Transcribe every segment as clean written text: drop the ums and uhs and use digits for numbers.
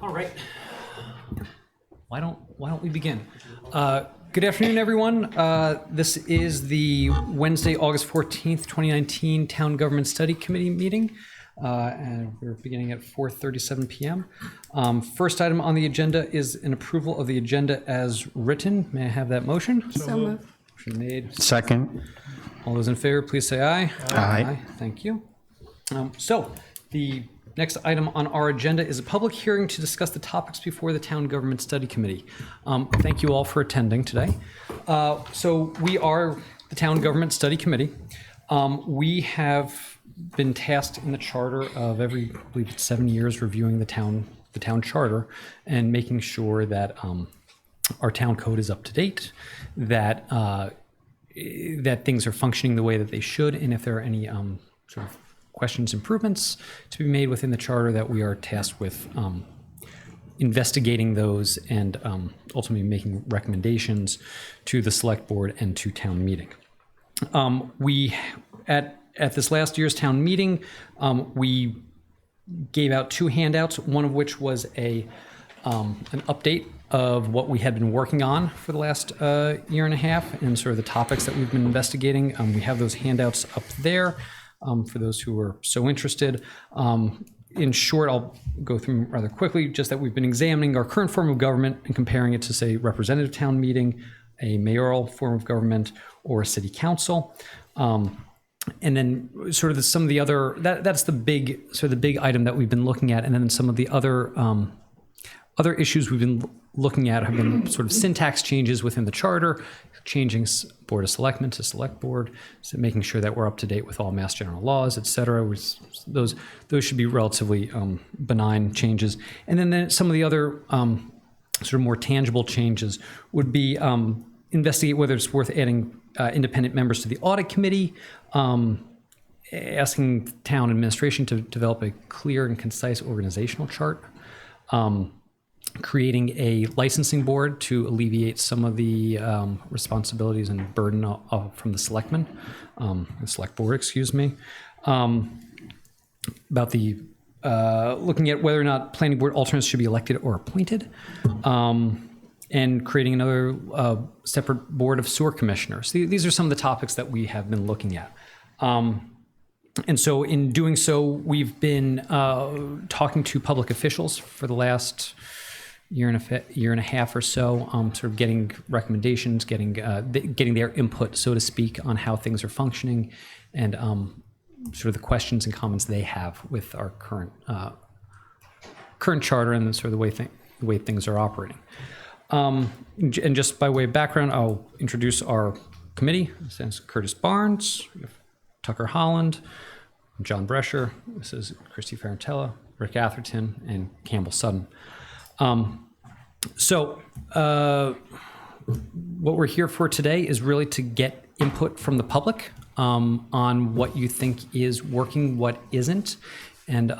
All right. Why don't we begin? Good afternoon, everyone. This is the Wednesday, August 14th, 2019 Town Government Study Committee meeting. And we're beginning at 4:37 p.m. First item on the agenda is an approval of the agenda as written. May I have that motion? So moved. Motion made. Second. All those in favor, please say aye. Aye. Thank you. So the next item on our agenda is a public hearing to discuss the topics before the Town Government Study Committee. Thank you all for attending today. So we are the Town Government Study Committee. We have been tasked in the charter of every, I believe it's 7 years, reviewing the town charter and making sure that our town code is up to date, that that things are functioning the way that they should, and if there are any sort of questions, improvements to be made within the charter, that we are tasked with investigating those and ultimately making recommendations to the select board and to town meeting. We at this last year's town meeting, we gave out 2 handouts, one of which was an update of what we had been working on for the last year and a half and sort of the topics that we've been investigating. We have those handouts up there for those who are so interested. In short, I'll go through them rather quickly, just that we've been examining our current form of government and comparing it to, say, representative town meeting, a mayoral form of government, or a city council. And then sort of some of the other, that's the big item that we've been looking at. And then some of the other issues we've been looking at have been sort of syntax changes within the charter, changing Board of Selectmen to Select Board, so making sure that we're up to date with all Mass General laws, et cetera. Those should be relatively benign changes. And then some of the other sort of more tangible changes would be investigate whether it's worth adding independent members to the audit committee, asking town administration to develop a clear and concise organizational chart, creating a licensing board to alleviate some of the responsibilities and burden from the select board, excuse me, about the looking at whether or not planning board alternates should be elected or appointed, and creating another separate board of sewer commissioners. These are some of the topics that we have been looking at. And so in doing so, we've been talking to public officials for the last year and a half or so, sort of getting recommendations, getting their input, so to speak, on how things are functioning, and sort of the questions and comments they have with our current charter and sort of the way things are operating. And just by way of background, I'll introduce our committee. This is Curtis Barnes, we have Tucker Holland, John Brescher, this is Christy Ferrantella, Rick Atherton, and Campbell Sutton. So what we're here for today is really to get input from the public on what you think is working, what isn't, and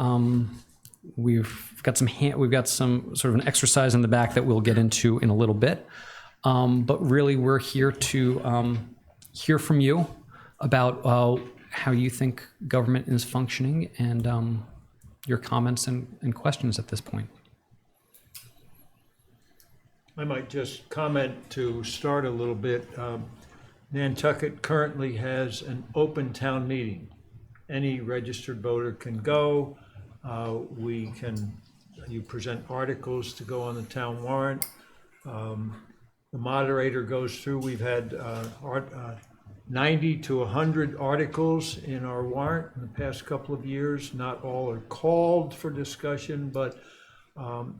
we've got some sort of an exercise in the back that we'll get into in a little bit. But really, we're here to hear from you about how you think government is functioning and your comments and questions at this point. I might just comment to start a little bit. Nantucket currently has an open town meeting. Any registered voter can go. You present articles to go on the town warrant. The moderator goes through. We've had 90 to 100 articles in our warrant in the past couple of years. Not all are called for discussion, but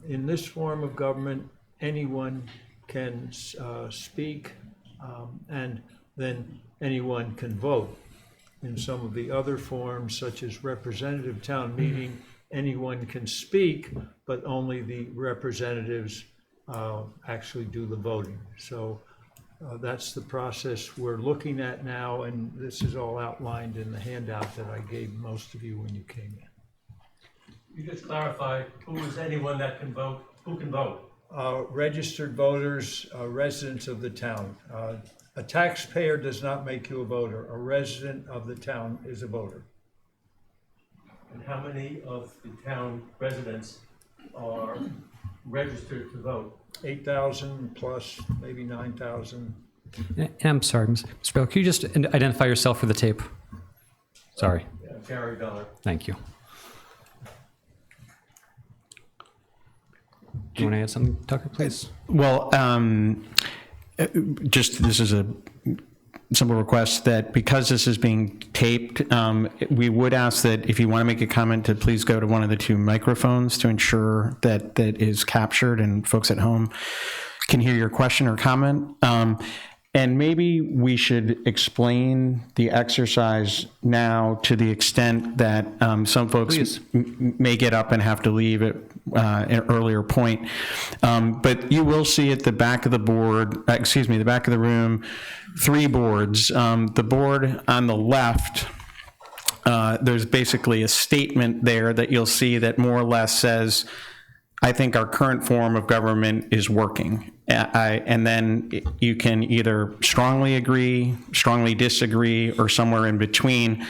in this form of government, anyone can speak, and then anyone can vote. In some of the other forms, such as representative town meeting, anyone can speak, but only the representatives actually do the voting. So that's the process we're looking at now, and this is all outlined in the handout that I gave most of you when you came in. You just clarify, who is anyone that can vote? Who can vote? Registered voters, residents of the town. A taxpayer does not make you a voter. A resident of the town is a voter. And how many of the town residents are registered to vote? 8,000 plus maybe 9,000. And I'm sorry, Mr. Bell, could you just identify yourself for the tape? Sorry. Gary Dollar. Thank you. Do you want to add something, Tucker, please? Well, just this is a simple request that because this is being taped, we would ask that if you want to make a comment to please go to one of the two microphones to ensure that that is captured and folks at home can hear your question or comment. And maybe we should explain the exercise now to the extent that some folks may get up and have to leave at an earlier point. But you will see at the back of the board, the back of the room, 3 boards. The board on the left, there's basically a statement there that you'll see that more or less says, I think our current form of government is working. And then you can either strongly agree, strongly disagree, or somewhere in between.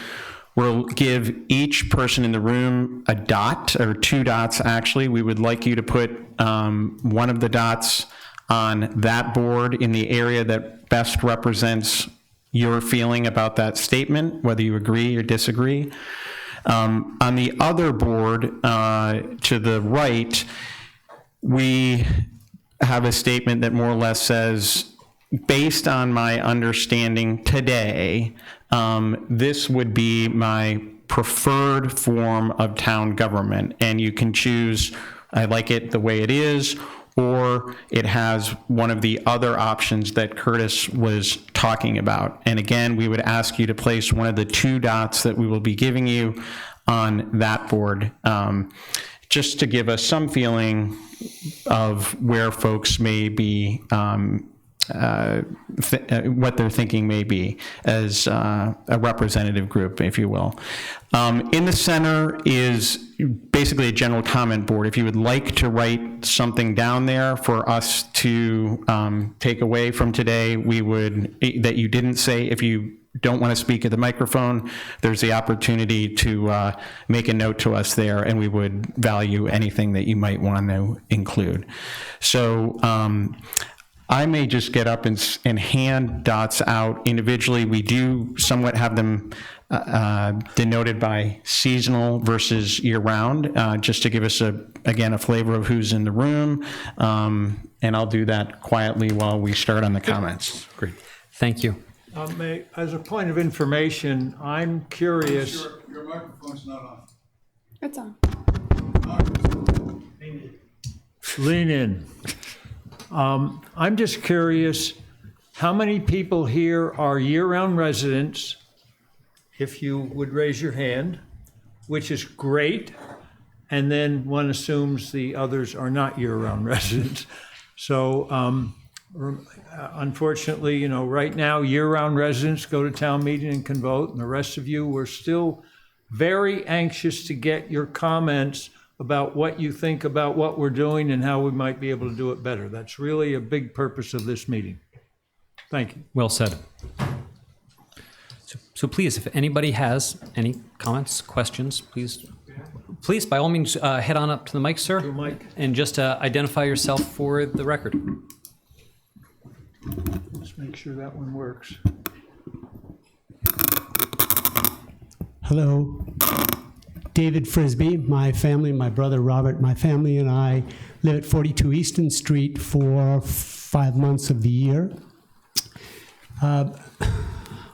We'll give each person in the room a dot, or 2 dots actually. We would like you to put one of the dots on that board in the area that best represents your feeling about that statement, whether you agree or disagree. On the other board to the right, we have a statement that more or less says, based on my understanding today, this would be my preferred form of town government. And you can choose, I like it the way it is, or it has one of the other options that Curtis was talking about. And again, we would ask you to place one of the 2 dots that we will be giving you on that board, just to give us some feeling of where folks may be, what their thinking may be as a representative group, if you will. In the center is basically a general comment board. If you would like to write something down there for us to take away from today, we would, that you didn't say. If you don't want to speak at the microphone, there's the opportunity to make a note to us there, and we would value anything that you might want to include. So I may just get up and hand dots out individually. We do somewhat have them denoted by seasonal versus year-round, just to give us, again, a flavor of who's in the room. And I'll do that quietly while we start on the comments. Great. Thank you. As a point of information, I'm curious. Your microphone's not on. It's on. Lean in. I'm just curious, how many people here are year-round residents? If you would raise your hand, which is great. And then one assumes the others are not year-round residents. So unfortunately, right now, year-round residents go to town meeting and can vote, and the rest of you, we're still very anxious to get your comments about what you think about what we're doing and how we might be able to do it better. That's really a big purpose of this meeting. Thank you. Well said. So please, if anybody has any comments, questions, please, by all means, head on up to the mic, sir. To the mic. And just identify yourself for the record. Let's make sure that one works. Hello, David Frisbee. My family, my brother Robert, my family and I live at 42 Easton Street for 5 months of the year.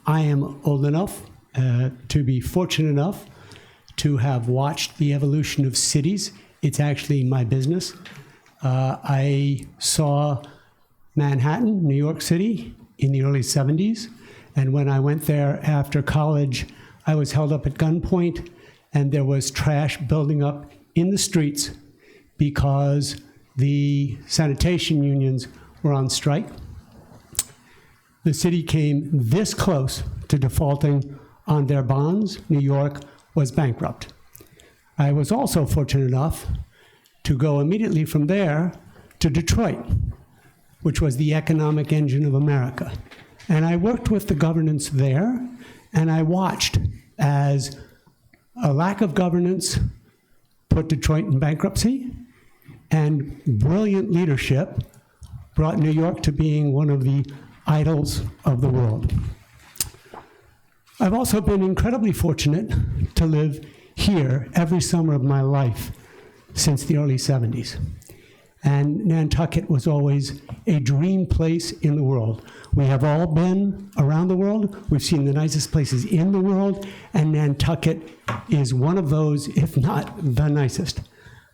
I am old enough to be fortunate enough to have watched the evolution of cities. It's actually my business. I saw Manhattan, New York City, in the early 70s. And when I went there after college, I was held up at gunpoint, and there was trash building up in the streets because the sanitation unions were on strike. The city came this close to defaulting on their bonds. New York was bankrupt. I was also fortunate enough to go immediately from there to Detroit, which was the economic engine of America. And I worked with the governance there, and I watched as a lack of governance put Detroit in bankruptcy, and brilliant leadership brought New York to being one of the idols of the world. I've also been incredibly fortunate to live here every summer of my life since the early 70s. And Nantucket was always a dream place in the world. We have all been around the world. We've seen the nicest places in the world, and Nantucket is one of those, if not the nicest.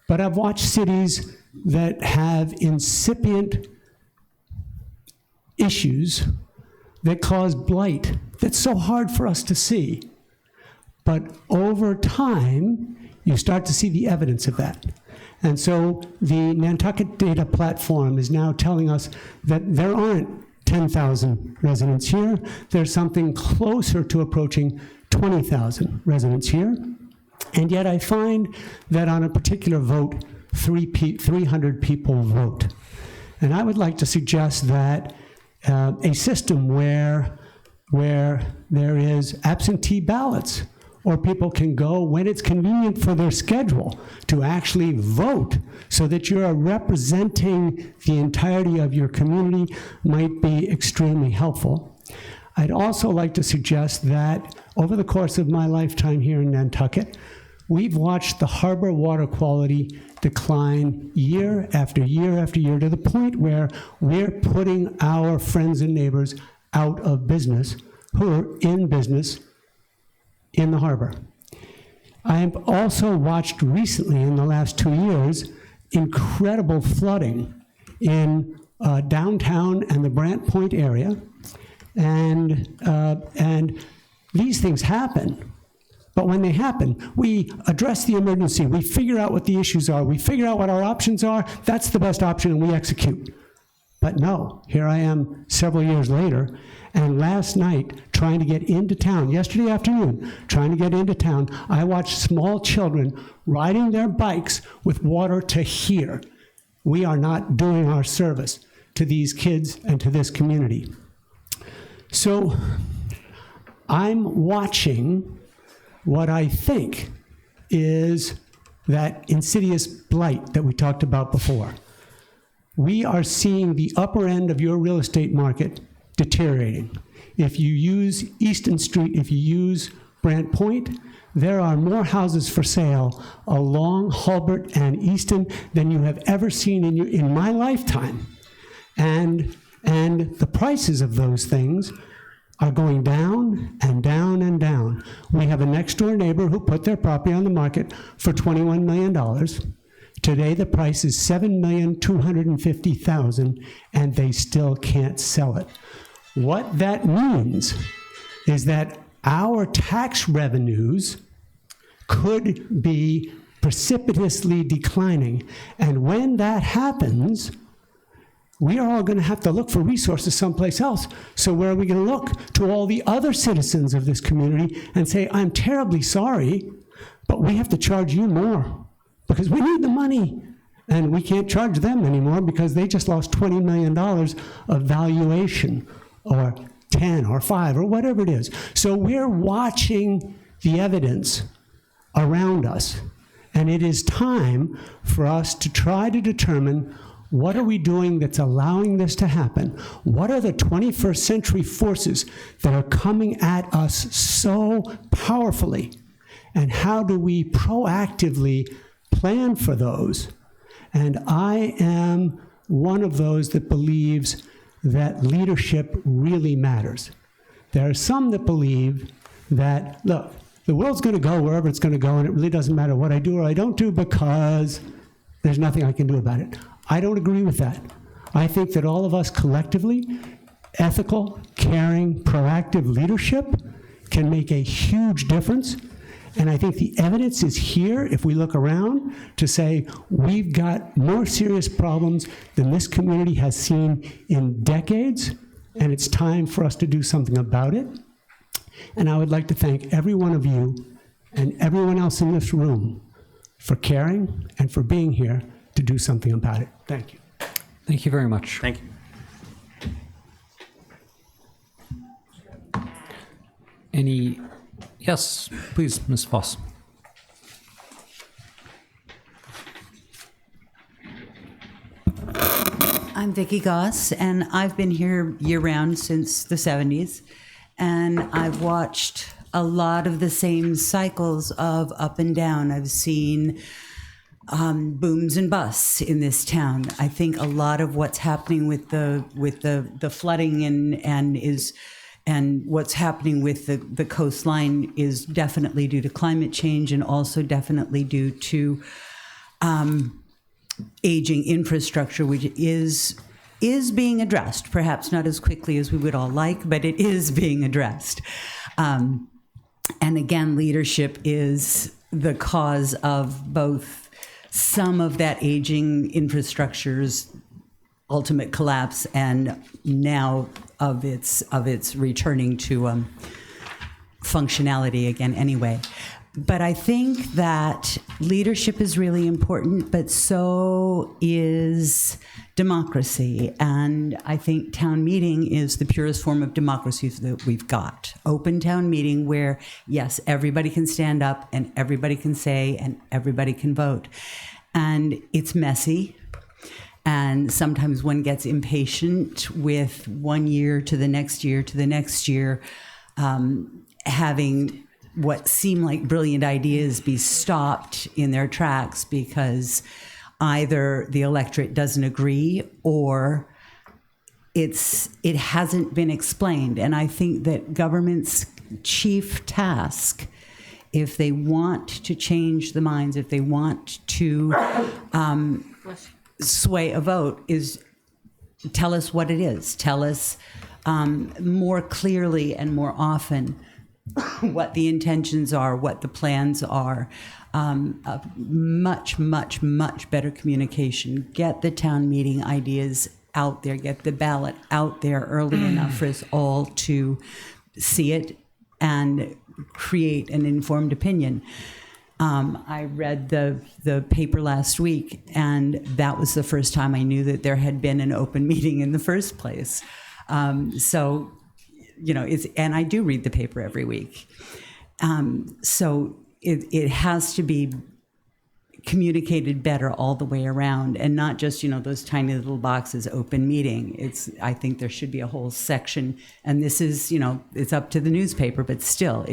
But I've watched cities that have incipient issues that cause blight that's so hard for us to see. But over time, you start to see the evidence of that. And so the Nantucket Data Platform is now telling us that there aren't 10,000 residents here. There's something closer to approaching 20,000 residents here. And yet I find that on a particular vote, 300 people vote. And I would like to suggest that a system where there is absentee ballots, or people can go when it's convenient for their schedule to actually vote so that you're representing the entirety of your community, might be extremely helpful. I'd also like to suggest that over the course of my lifetime here in Nantucket, we've watched the harbor water quality decline year after year after year to the point where we're putting our friends and neighbors out of business who are in business in the harbor. I have also watched recently, in the last 2 years, incredible flooding in downtown and the Brant Point area, and these things happen. But when they happen, we address the emergency, we figure out what the issues are, we figure out what our options are, that's the best option, and we execute. But no, here I am several years later, and last night, trying to get into town, yesterday afternoon, trying to get into town, I watched small children riding their bikes with water to here. We are not doing our service to these kids and to this community. So I'm watching what I think is that insidious blight that we talked about before. We are seeing the upper end of your real estate market deteriorating. If you use Easton Street, if you use Brant Point, there are more houses for sale along Hulbert and Easton than you have ever seen in my lifetime. And the prices of those things are going down and down and down. We have a next door neighbor who put their property on the market for $21 million. Today, the price is $7,250,000, and they still can't sell it. What that means is that our tax revenues could be precipitously declining. And when that happens, we are all going to have to look for resources someplace else. So where are we going to look? To all the other citizens of this community and say, I'm terribly sorry, but we have to charge you more because we need the money. And we can't charge them anymore because they just lost $20 million of valuation, or 10 or 5 or whatever it is. So we're watching the evidence around us. And it is time for us to try to determine, what are we doing that's allowing this to happen? What are the 21st century forces that are coming at us so powerfully? And how do we proactively plan for those? And I am one of those that believes that leadership really matters. There are some that believe that, look, the world's going to go wherever it's going to go, and it really doesn't matter what I do or I don't do because there's nothing I can do about it. I don't agree with that. I think that all of us collectively, ethical, caring, proactive leadership can make a huge difference. And I think the evidence is here, if we look around, to say we've got more serious problems than this community has seen in decades, and it's time for us to do something about it. And I would like to thank every one of you and everyone else in this room for caring and for being here to do something about it. Thank you. Thank you very much. Thank you. Any, yes, please, Ms. Voss. I'm Vicki Goss, and I've been here year-round since the 70s, and I've watched a lot of the same cycles of up and down. I've seen booms and busts in this town. I think a lot of what's happening with the flooding and what's happening with the coastline is definitely due to climate change, and also definitely due to aging infrastructure, which is being addressed, perhaps not as quickly as we would all like, but it is being addressed. And again, leadership is the cause of both some of that aging infrastructure's ultimate collapse and now of its returning to functionality again anyway. But I think that leadership is really important, but so is democracy. And I think town meeting is the purest form of democracy that we've got. Open town meeting where, yes, everybody can stand up and everybody can say and everybody can vote. And it's messy. And sometimes one gets impatient with 1 year to the next year to the next year, having what seem like brilliant ideas be stopped in their tracks because either the electorate doesn't agree or it hasn't been explained. And I think that government's chief task, if they want to change the minds, if they want to sway a vote, is tell us what it is. Tell us more clearly and more often what the intentions are, what the plans are. Much, much, much better communication. Get the town meeting ideas out there. Get the ballot out there early enough for us all to see it and create an informed opinion. I read the paper last week, and that was the first time I knew that there had been an open meeting in the first place. So, you know, and I do read the paper every week. So it has to be communicated better all the way around, and not just, you know, those tiny little boxes, open meeting. I think there should be a whole section, and this is, you know, it's up to the newspaper, but still,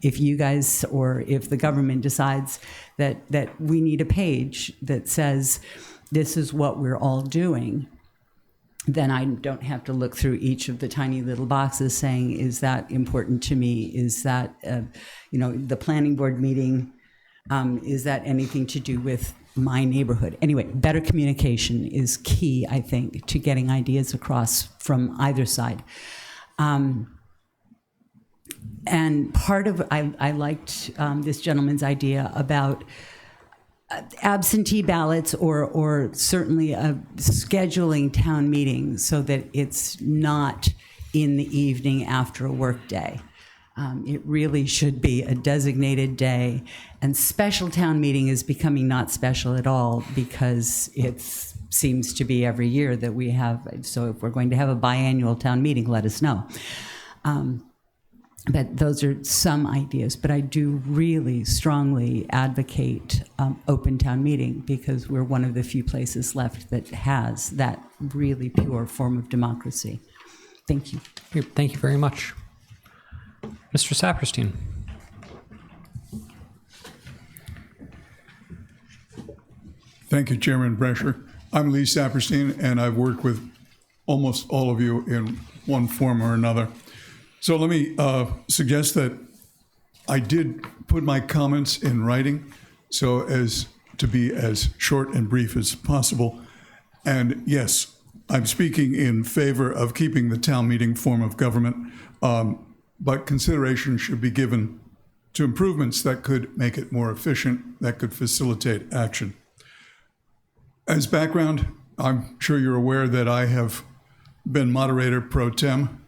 if you guys or if the government decides that we need a page that says this is what we're all doing, then I don't have to look through each of the tiny little boxes saying, is that important to me? Is that, you know, the planning board meeting, is that anything to do with my neighborhood? Anyway, better communication is key, I think, to getting ideas across from either side. And part of, I liked this gentleman's idea about absentee ballots or certainly scheduling town meetings so that it's not in the evening after a work day. It really should be a designated day, and special town meeting is becoming not special at all because it seems to be every year that we have. So if we're going to have a biannual town meeting, let us know. But those are some ideas, but I do really strongly advocate open town meeting because we're one of the few places left that has that really pure form of democracy. Thank you. Thank you very much. Mr. Saperstein. Thank you, Chairman Brescher. I'm Lee Saperstein, and I've worked with almost all of you in one form or another. So let me suggest that I did put my comments in writing so as to be as short and brief as possible. And yes, I'm speaking in favor of keeping the town meeting form of government, but consideration should be given to improvements that could make it more efficient, that could facilitate action. As background, I'm sure you're aware that I have been moderator pro tem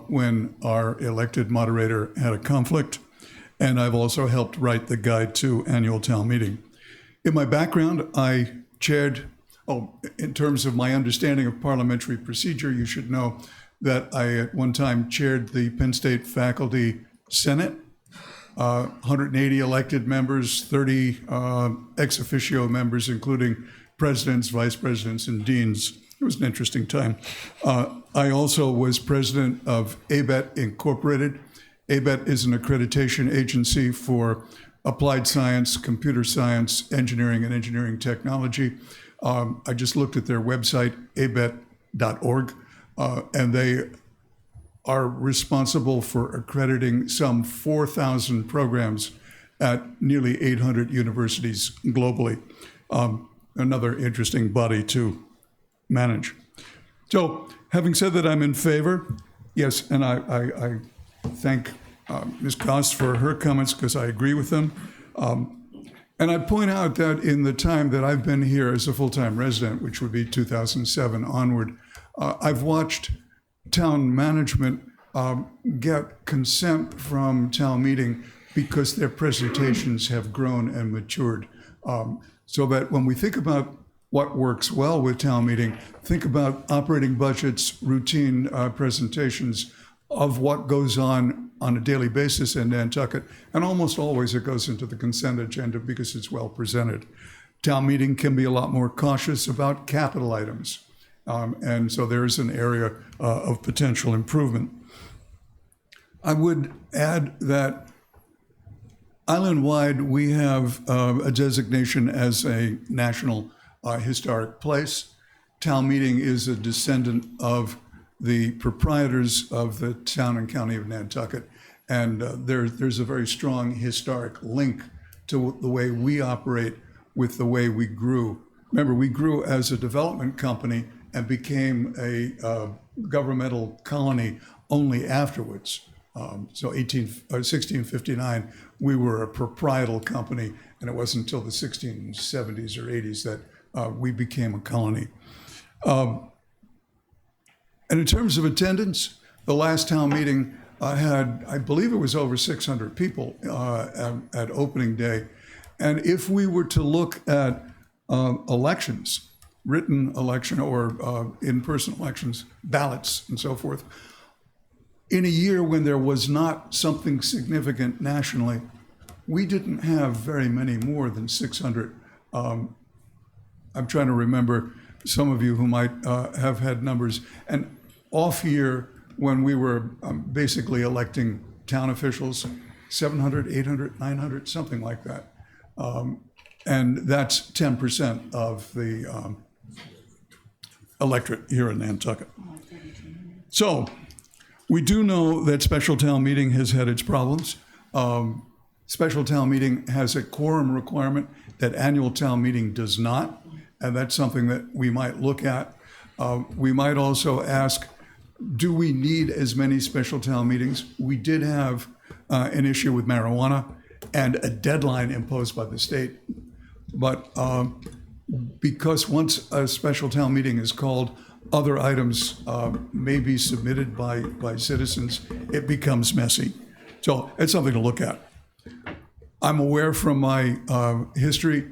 when our elected moderator had a conflict, and I've also helped write the guide to annual town meeting. In my background, I chaired, in terms of my understanding of parliamentary procedure, you should know that I at one time chaired the Penn State Faculty Senate, 180 elected members, 30 ex officio members, including presidents, vice presidents, and deans. It was an interesting time. I also was president of ABET Incorporated. ABET is an accreditation agency for applied science, computer science, engineering, and engineering technology. I just looked at their website, abet.org, and they are responsible for accrediting some 4,000 programs at nearly 800 universities globally. Another interesting body to manage. So, having said that, I'm in favor. Yes, and I thank Ms. Goss for her comments because I agree with them. And I point out that in the time that I've been here as a full-time resident, which would be 2007 onward, I've watched town management get consent from town meeting because their presentations have grown and matured. So that when we think about what works well with town meeting, think about operating budgets, routine presentations of what goes on a daily basis in Nantucket. And almost always it goes into the consent agenda because it's well presented. Town meeting can be a lot more cautious about capital items. And so there is an area of potential improvement. I would add that island-wide, we have a designation as a national historic place. Town meeting is a descendant of the proprietors of the town and county of Nantucket. And there's a very strong historic link to the way we operate with the way we grew. Remember, we grew as a development company and became a governmental colony only afterwards. So 1659, we were a proprietal company, and it wasn't until the 1670s or 80s that we became a colony. And in terms of attendance, the last town meeting had, I believe it was over 600 people at opening day. And if we were to look at elections, written election or in-person elections, ballots and so forth, in a year when there was not something significant nationally, we didn't have very many more than 600. I'm trying to remember some of you who might have had numbers. And off year, when we were basically electing town officials, 700, 800, 900, something like that. And that's 10% of the electorate here in Nantucket. So we do know that special town meeting has had its problems. Special town meeting has a quorum requirement that annual town meeting does not, and that's something that we might look at. We might also ask, do we need as many special town meetings? We did have an issue with marijuana and a deadline imposed by the state. But because once a special town meeting is called, other items may be submitted by citizens, it becomes messy. So it's something to look at. I'm aware from my history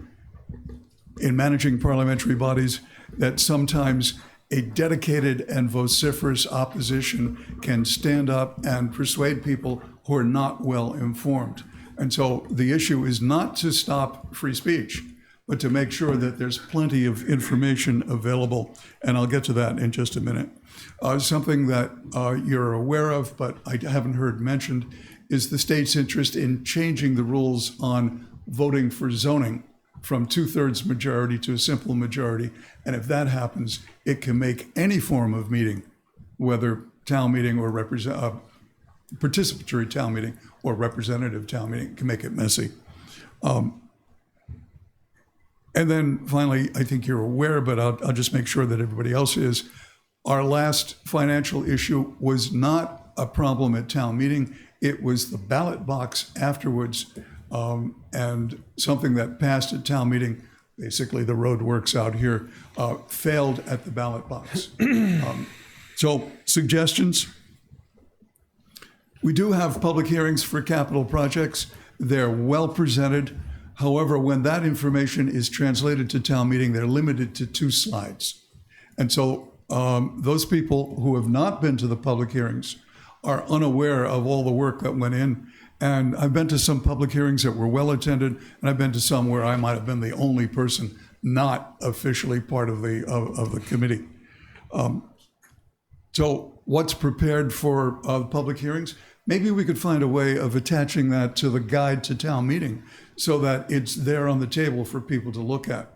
in managing parliamentary bodies that sometimes a dedicated and vociferous opposition can stand up and persuade people who are not well informed. And so the issue is not to stop free speech, but to make sure that there's plenty of information available. And I'll get to that in just a minute. Something that you're aware of, but I haven't heard mentioned, is the state's interest in changing the rules on voting for zoning from 2/3 majority to a simple majority. And if that happens, it can make any form of meeting, whether town meeting or participatory town meeting or representative town meeting, can make it messy. And then finally, I think you're aware, but I'll just make sure that everybody else is, our last financial issue was not a problem at town meeting. It was the ballot box afterwards, and something that passed at town meeting, basically the road works out here, failed at the ballot box. So suggestions? We do have public hearings for capital projects. They're well presented. However, when that information is translated to town meeting, they're limited to 2 slides. And so those people who have not been to the public hearings are unaware of all the work that went in. And I've been to some public hearings that were well attended, and I've been to some where I might have been the only person not officially part of the committee. So what's prepared for public hearings? Maybe we could find a way of attaching that to the guide to town meeting so that it's there on the table for people to look at.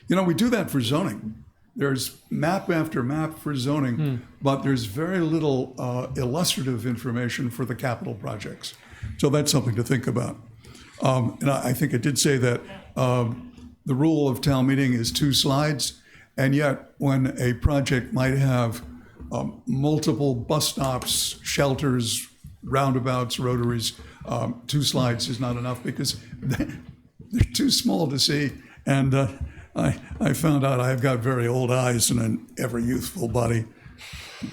You know, we do that for zoning. There's map after map for zoning, but there's very little illustrative information for the capital projects. So that's something to think about. And I think it did say that the rule of town meeting is 2 slides, and yet when a project might have multiple bus stops, shelters, roundabouts, rotaries, 2 slides is not enough because they're too small to see. And I found out I've got very old eyes and an ever youthful body.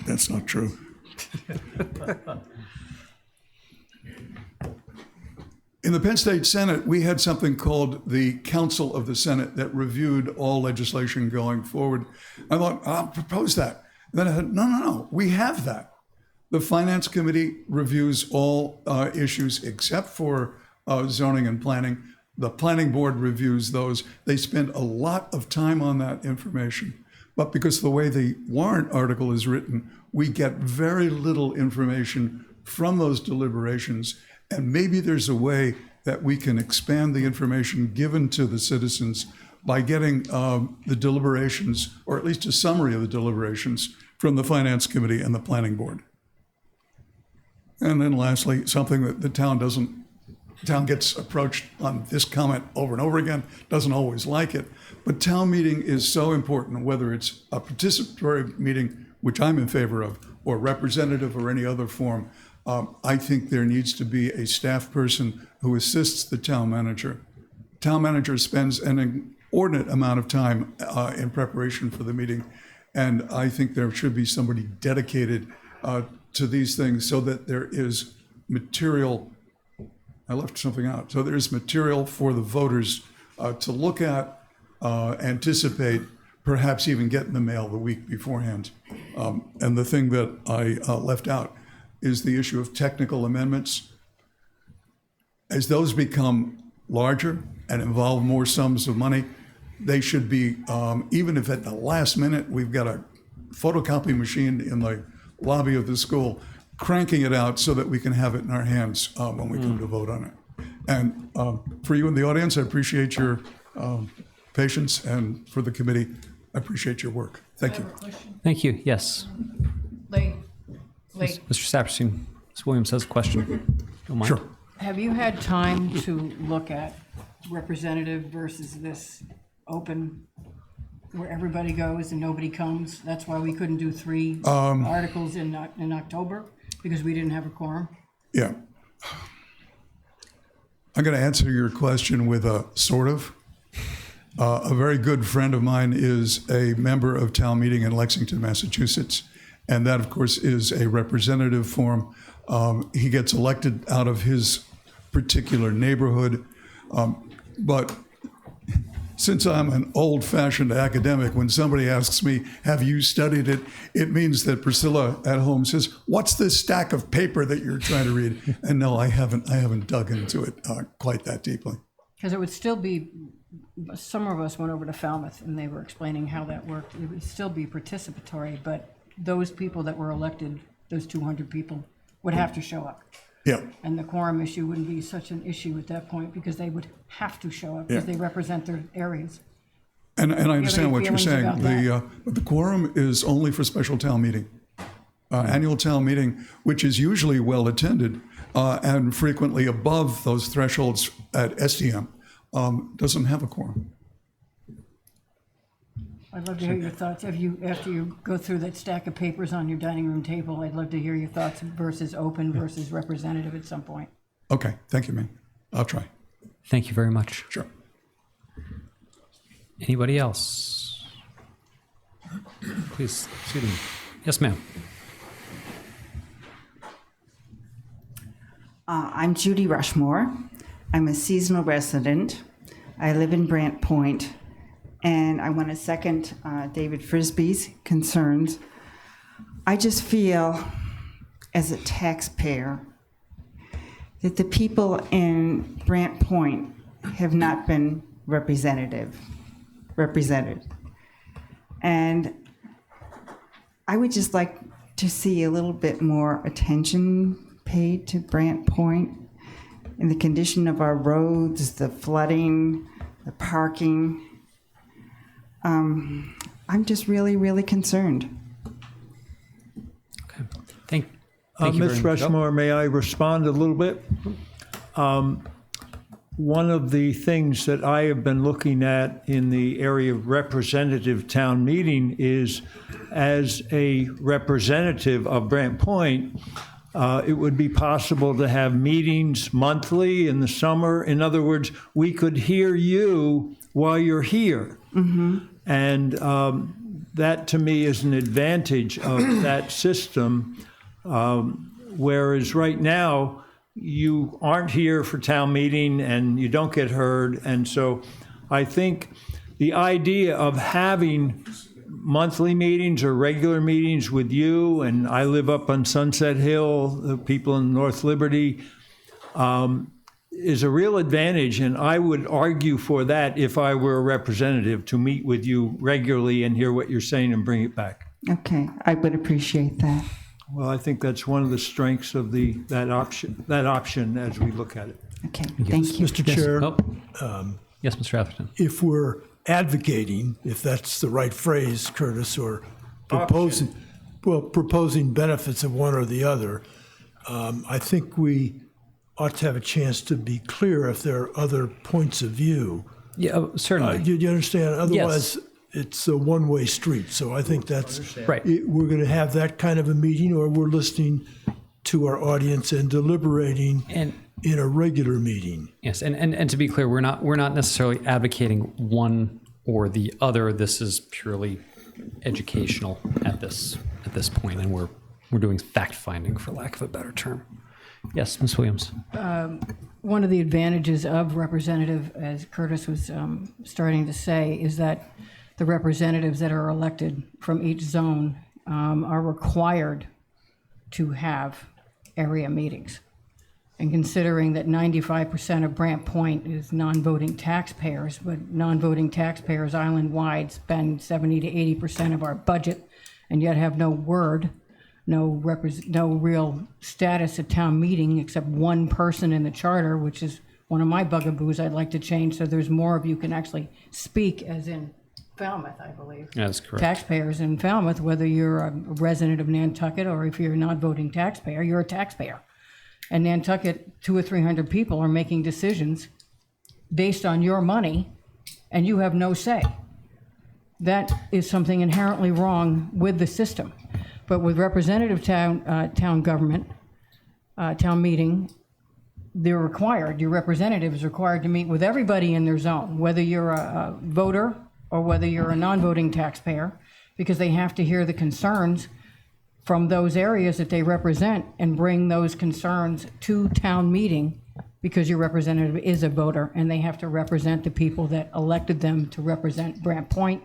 That's not true. In the Penn State Senate, we had something called the Council of the Senate that reviewed all legislation going forward. I thought, I'll propose that. And then I said, no, we have that. The Finance Committee reviews all issues except for zoning and planning. The Planning Board reviews those. They spend a lot of time on that information. But because of the way the warrant article is written, we get very little information from those deliberations. And maybe there's a way that we can expand the information given to the citizens by getting the deliberations, or at least a summary of the deliberations, from the Finance Committee and the Planning Board. And then lastly, something that the town gets approached on this comment over and over again, doesn't always like it, but town meeting is so important, whether it's a participatory meeting, which I'm in favor of, or representative or any other form. I think there needs to be a staff person who assists the town manager. Town manager spends an inordinate amount of time in preparation for the meeting, and I think there should be somebody dedicated to these things so that there is material. I left something out. So there's material for the voters to look at, anticipate, perhaps even get in the mail the week beforehand. And the thing that I left out is the issue of technical amendments. As those become larger and involve more sums of money, they should be, even if at the last minute we've got a photocopy machine in the lobby of the school, cranking it out so that we can have it in our hands when we come to vote on it. And for you in the audience, I appreciate your patience, and for the committee, I appreciate your work. Thank you. Thank you. Yes. Mr. Saperstein, Ms. Williams has a question. Don't mind. Sure. Have you had time to look at representative versus this open, where everybody goes and nobody comes? That's why we couldn't do 3 articles in October, because we didn't have a quorum? Yeah. I'm going to answer your question with a sort of. A very good friend of mine is a member of town meeting in Lexington, Massachusetts. And that, of course, is a representative form. He gets elected out of his particular neighborhood. But since I'm an old-fashioned academic, when somebody asks me, have you studied it? It means that Priscilla at home says, what's this stack of paper that you're trying to read? And no, I haven't dug into it quite that deeply. Because it would still be, some of us went over to Falmouth and they were explaining how that worked. It would still be participatory, but those people that were elected, those 200 people, would have to show up. Yeah. And the quorum issue wouldn't be such an issue at that point, because they would have to show up because they represent their areas. And I understand what you're saying. About But the quorum is only for special town meeting. Annual town meeting, which is usually well attended and frequently above those thresholds at STM, doesn't have a quorum. I'd love to hear your thoughts. After you go through that stack of papers on your dining room table, I'd love to hear your thoughts versus open versus representative at some point. Okay, thank you, man. I'll try. Thank you very much. Sure. Anybody else? Please, excuse me. Yes, ma'am. I'm Judy Rushmore. I'm a seasonal resident. I live in Brant Point, and I want to second David Frisbee's concerns. I just feel, as a taxpayer, that the people in Brant Point have not been represented. And I would just like to see a little bit more attention paid to Brant Point and the condition of our roads, the flooding, the parking. I'm just really, really concerned. Okay. Thank you Ms. very much. Rushmore, may I respond a little bit? One of the things that I have been looking at in the area of representative town meeting is, as a representative of Brant Point, it would be possible to have meetings monthly in the summer. In other words, we could hear you while you're here. And that, to me, is an advantage of that system. Whereas right now, you aren't here for town meeting and you don't get heard. And so I think the idea of having monthly meetings or regular meetings with you, and I live up on Sunset Hill, the people in North Liberty, is a real advantage. And I would argue for that if I were a representative, to meet with you regularly and hear what you're saying and bring it back. Okay, I would appreciate that. Well, I think that's one of the strengths of that option as we look at it. Okay, thank you. Mr. Chair, Oh. Yes, Mr. Atherton. if we're advocating, if that's the right phrase, Curtis, or proposing benefits of one or the other, I think we ought to have a chance to be clear if there are other points of view. Yeah, certainly. Do you understand? Otherwise, it's a one-way street. So I think that's Right. we're going to have that kind of a meeting, or we're listening to our audience and deliberating And in a regular meeting. yes, and to be clear, we're not necessarily advocating one or the other. This is purely educational at this point, and we're doing fact finding, for lack of a better term. Yes, Ms. Williams. One of the advantages of representative, as Curtis was starting to say, is that the representatives that are elected from each zone are required to have area meetings. And considering that 95% of Brant Point is non-voting taxpayers, but non-voting taxpayers island-wide spend 70 to 80% of our budget, and yet have no word, no real status at town meeting except one person in the charter, which is one of my bugaboos I'd like to change, so there's more of you can actually speak, as in Falmouth, I believe. That's correct. Taxpayers in Falmouth, whether you're a resident of Nantucket or if you're a non-voting taxpayer, you're a taxpayer. And Nantucket, 200 or 300 people are making decisions based on your money, and you have no say. That is something inherently wrong with the system. But with representative town government, town meeting, they're required, your representative is required to meet with everybody in their zone, whether you're a voter or whether you're a non-voting taxpayer, because they have to hear the concerns from those areas that they represent and bring those concerns to town meeting, because your representative is a voter and they have to represent the people that elected them to represent Brant Point,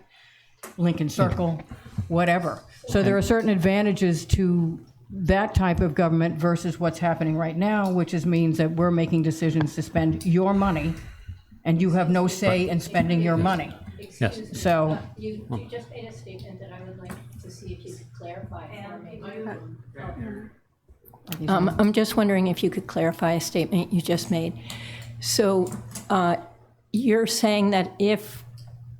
Lincoln Circle, whatever. So there are certain advantages to that type of government versus what's happening right now, which means that we're making decisions to spend your money and you have no say in spending your money. Yes. So You just made a statement that I would like to see if you could clarify for me. I'm just wondering if you could clarify a statement you just made. So you're saying that if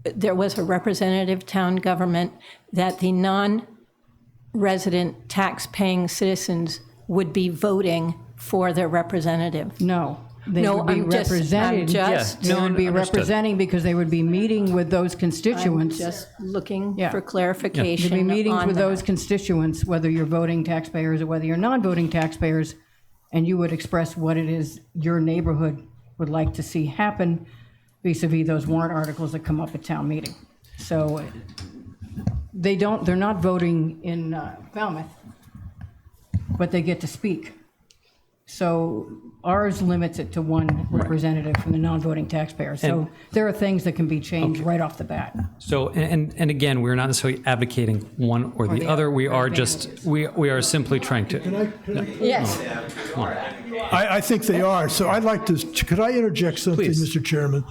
there was a representative town government, that the non-resident tax-paying citizens would be voting for their representative? no, they No, would be I'm just- represented. just- They would be understood. representing because they would be meeting with those I'm constituents. just looking Yeah. for There'd clarification be meetings on with that. those constituents, whether you're voting taxpayers or whether you're non-voting taxpayers, and you would express what it is your neighborhood would like to see happen vis-à-vis those warrant articles that come up at town meeting. So they're not voting in Falmouth, but they get to speak. So ours limits it to one representative from the non-voting taxpayers. So there are things that can be changed right off the bat. So, and again, we're not necessarily advocating one or the other. We are just, we are simply trying to. Yes. I think they are. So I'd like to, could I interject something, Please. Mr. Chairman?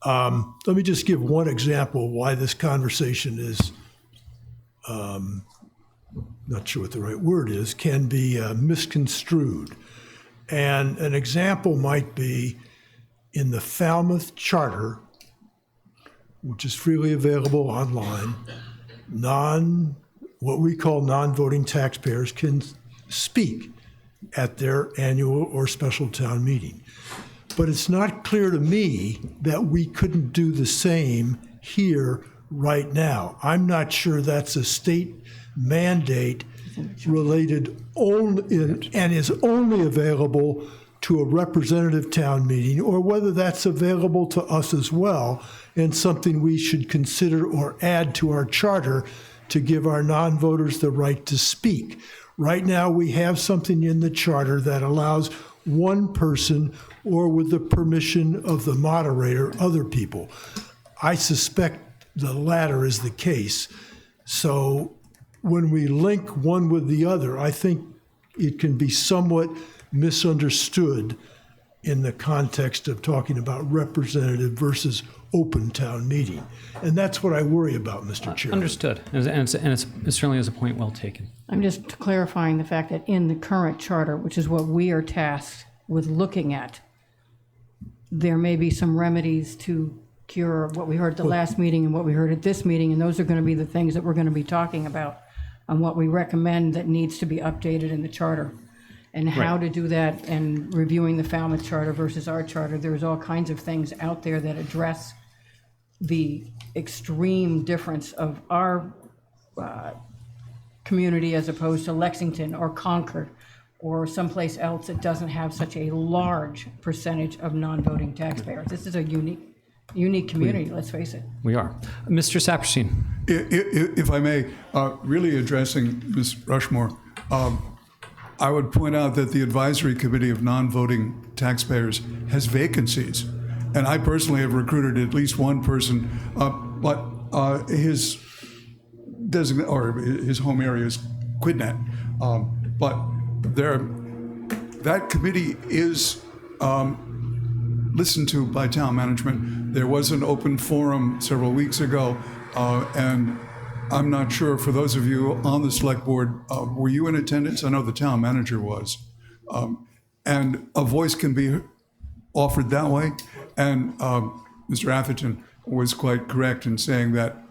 Let me just give one example why this conversation is not sure what the right word is, can be misconstrued. And an example might be in the Falmouth Charter, which is freely available online, what we call non-voting taxpayers can speak at their annual or special town meeting. But it's not clear to me that we couldn't do the same here right now. I'm not sure that's a state mandate related only and is only available to a representative town meeting, or whether that's available to us as well, and something we should consider or add to our charter to give our non-voters the right to speak. Right now, we have something in the charter that allows one person, or with the permission of the moderator, other people. I suspect the latter is the case. So when we link one with the other, I think it can be somewhat misunderstood in the context of talking about representative versus open town meeting. And that's what I worry about, Mr. Chairman. Understood. And it certainly is a point well taken. I'm just clarifying the fact that in the current charter, which is what we are tasked with looking at, there may be some remedies to cure what we heard at the last meeting and what we heard at this meeting, and those are going to be the things that we're going to be talking about on what we recommend that needs to be updated in the charter. And how to do that, and reviewing the Falmouth Charter versus our charter. There's all kinds of things out there that address the extreme difference of our community as opposed to Lexington or Concord or someplace else that doesn't have such a large percentage of non-voting taxpayers. This is a unique community, let's face it. We are. Mr. Saperstein. If I may, really addressing Ms. Rushmore, I would point out that the Advisory Committee of Non-Voting Taxpayers has vacancies. And I personally have recruited at least one person, but his home area is Quidnet. But that committee is listened to by town management. There was an open forum several weeks ago, and I'm not sure, for those of you on the select board, were you in attendance? I know the town manager was. And a voice can be offered that way. And Mr. Atherton was quite correct in saying that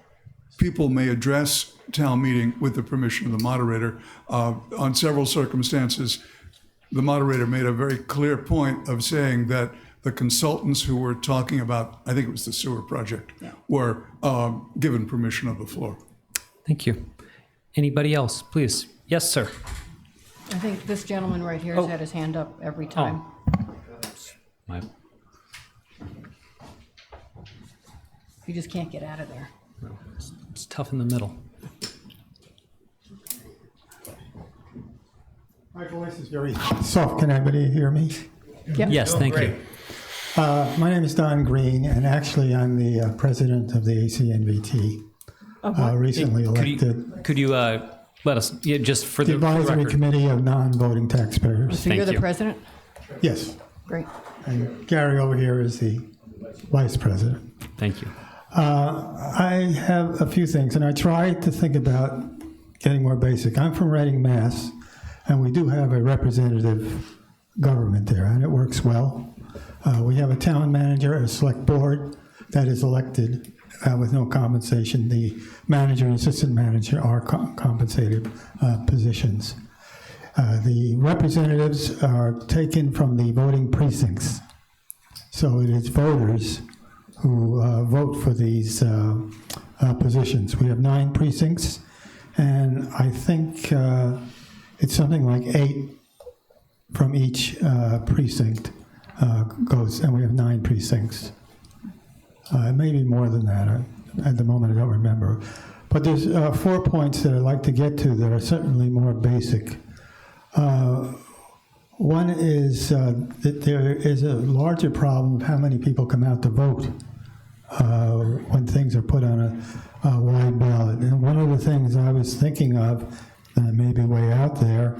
people may address town meeting with the permission of the moderator. On several circumstances, the moderator made a very clear point of saying that the consultants who were talking about, I think it was the sewer project, were given permission of the floor. Thank you. Anybody else, please? Yes, sir. I think this gentleman right here has had his hand up every time. You just can't get out of there. It's tough in the middle. My voice is very soft. Can everybody hear me? Yep. Yes, thank you. My name is Don Green, and actually I'm the president of the ACNVT, recently elected. Could you let us, just for the the Advisory record. Committee of Non-Voting Taxpayers. So you're the president? Yes. Great. And Gary over here is the vice president. Thank you. I have a few things, and I try to think about getting more basic. I'm from Reading, Mass., and we do have a representative government there, and it works well. We have a town manager, a select board that is elected with no compensation. The manager and assistant manager are compensated positions. The representatives are taken from the voting precincts. So it is voters who vote for these positions. We have 9 precincts, and I think it's something like 8 from each precinct goes, and we have 9 precincts. Maybe more than that. At the moment, I don't remember. But there's 4 points that I'd like to get to that are certainly more basic. One is that there is a larger problem of how many people come out to vote when things are put on a wide ballot. And one of the things I was thinking of, that may be way out there,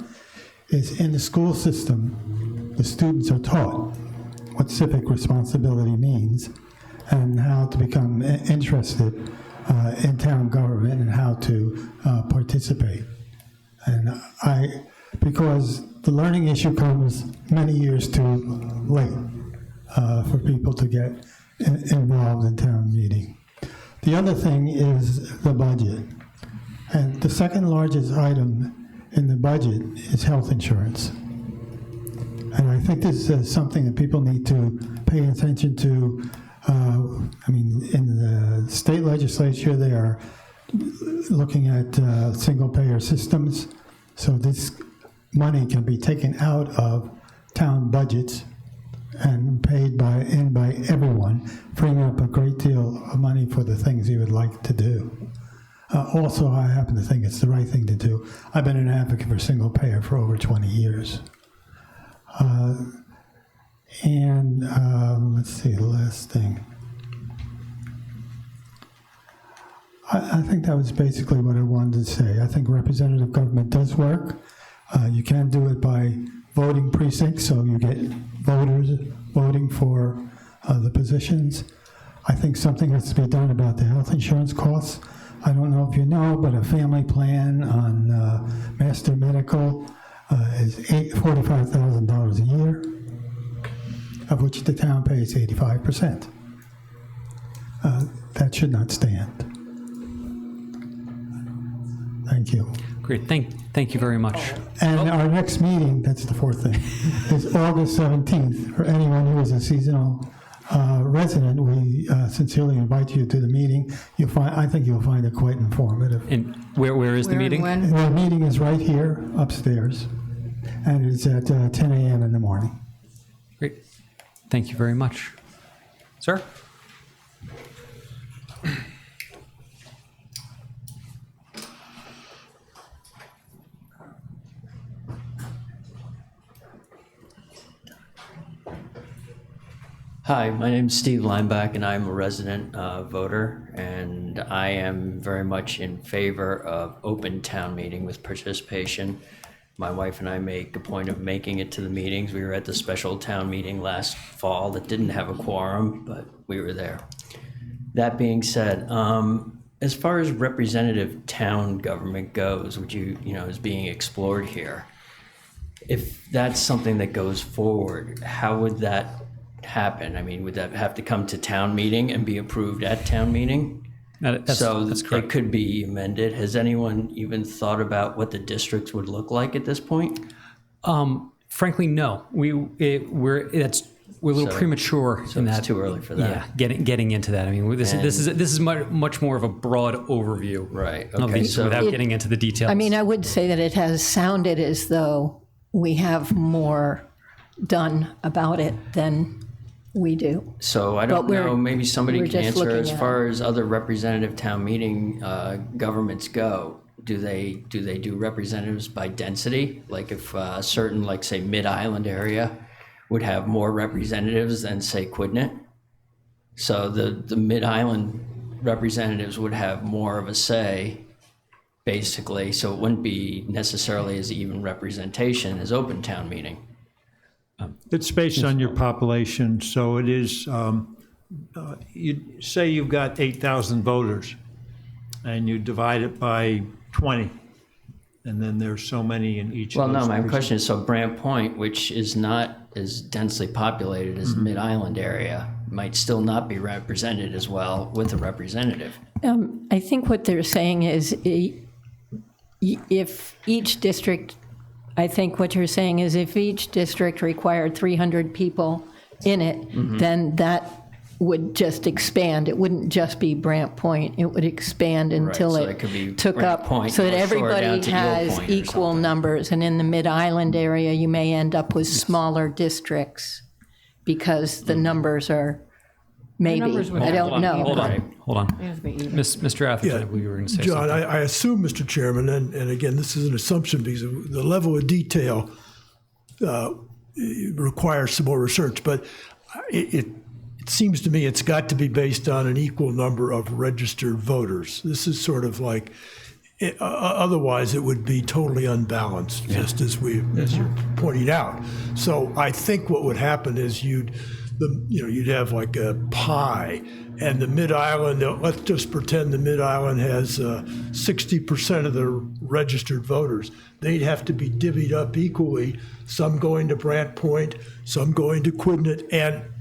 is in the school system, the students are taught what civic responsibility means and how to become interested in town government and how to participate. And because the learning issue comes many years too late for people to get involved in town meeting. The other thing is the budget. And the second largest item in the budget is health insurance. And I think this is something that people need to pay attention to. In the state legislature, they are looking at single-payer systems. So this money can be taken out of town budgets and paid by everyone, freeing up a great deal of money for the things you would like to do. Also, I happen to think it's the right thing to do. I've been an advocate for single payer for over 20 years. Let's see, the last thing. I think that was basically what I wanted to say. I think representative government does work. You can do it by voting precincts, so you get voters voting for the positions. I think something has to be done about the health insurance costs. I don't know if you know, but a family plan on Master Medical is $45,000 a year, of which the town pays 85%. That should not stand. Thank you. Great, thank you very much. And our next meeting, that's the fourth thing, is August 17th. For anyone who is a seasonal resident, we sincerely invite you to the meeting. I think you'll find it quite informative. And where is the meeting? When? The meeting is right here upstairs, and it's at 10 a.m. in the morning. Great, thank you very much. Sir? Hi, my name is Steve Lineback, and I'm a resident voter, and I am very much in favor of open town meeting with participation. My wife and I make a point of making it to the meetings. We were at the special town meeting last fall that didn't have a quorum, but we were there. That being said, as far as representative town government goes, which is being explored here, if that's something that goes forward, how would that happen? I mean, would that have to come to town meeting and be approved at town meeting? That's correct. It could be amended. Has anyone even thought about what the districts would look like at this point? Frankly, no. We're a little premature in that. It's too early for that. Yeah, getting into that. I mean, this is much more of a broad overview. Right. Of Okay. these, without getting into the details. I mean, I would say that it has sounded as though we have more done about it than we do. So I don't know, maybe somebody can answer as far as other representative town meeting governments go. Do they do representatives by density? Like if a certain, like say Mid-Island area would have more representatives than say Quidnet? So the Mid-Island representatives would have more of a say, basically, so it wouldn't be necessarily as even representation as open town meeting. It's based on your population, so it is, you say you've got 8,000 voters, and you divide it by 20, and then there's so many in each Well, of those. no, my question is, so Brant Point, which is not as densely populated as the Mid-Island area, might still not be represented as well with a representative. I think what they're saying is if each district, I think what you're saying is if each district required 300 people in it, then that would just expand. It wouldn't just be Brant Point. It would expand until so it could be took Brant up, Point so that or shore down everybody to Eel has Point or equal something. numbers. And in the Mid-Island area, you may end up with smaller districts because the numbers are maybe, numbers would I have don't to know. Hold on. It has to be even. Mr. Atherton, I believe you were going to say John, something. I assume, Mr. Chairman, and again, this is an assumption because the level of detail requires some more research, but it seems to me it's got to be based on an equal number of registered voters. This is sort of like, otherwise it would be totally unbalanced, just as you're pointing out. So I think what would happen is you'd have like a pie, and the Mid-Island, let's just pretend the Mid-Island has 60% of the registered voters. They'd have to be divvied up equally, some going to Brant Point, some going to Quidnet,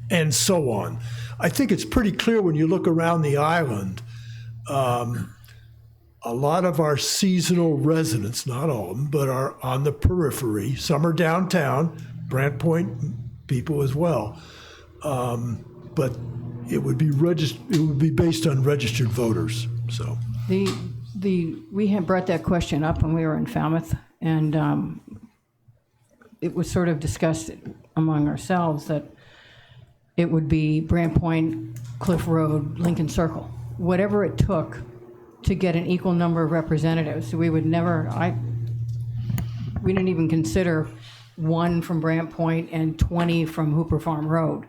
and so on. I think it's pretty clear when you look around the island, a lot of our seasonal residents, not all of them, but are on the periphery. Some are downtown, Brant Point people as well. But it would be based on registered voters. So We had brought that question up when we were in Falmouth, and it was sort of discussed among ourselves that it would be Brant Point, Cliff Road, Lincoln Circle, whatever it took to get an equal number of representatives. So we would never, we didn't even consider 1 from Brant Point and 20 from Hooper Farm Road.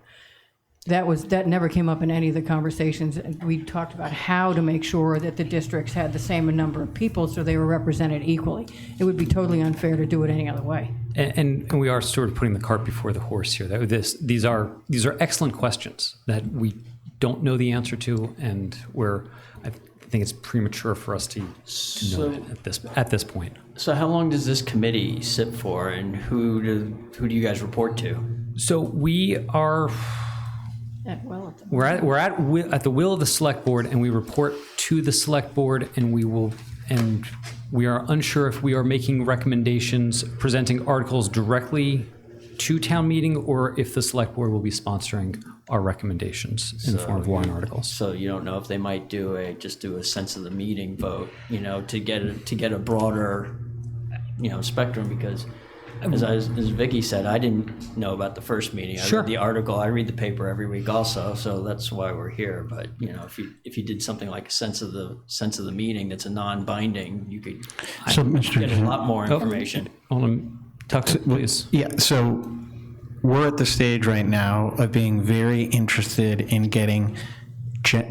That never came up in any of the conversations. We talked about how to make sure that the districts had the same number of people so they were represented equally. It would be totally unfair to do it any other way. And we are sort of putting the cart before the horse here. These are excellent questions that we don't know the answer to, and I think it's premature for us to know it at this point. So how long does this committee sit for, and who do you guys report to? So we are. We're at the will of the select board, and we report to the select board, and we are unsure if we are making recommendations, presenting articles directly to town meeting, or if the select board will be sponsoring our recommendations in the form of warrant articles. So you don't know if they might do a sense of the meeting vote, to get a broader, spectrum, because as Vicky said, I didn't know about the first meeting. I read the article, I read the paper every week also, so that's why we're here. But if you did something like a sense of the meeting that's a non-binding, you could get a lot more information. Hold on, Tux, please. Yeah, so we're at the stage right now of being very interested in getting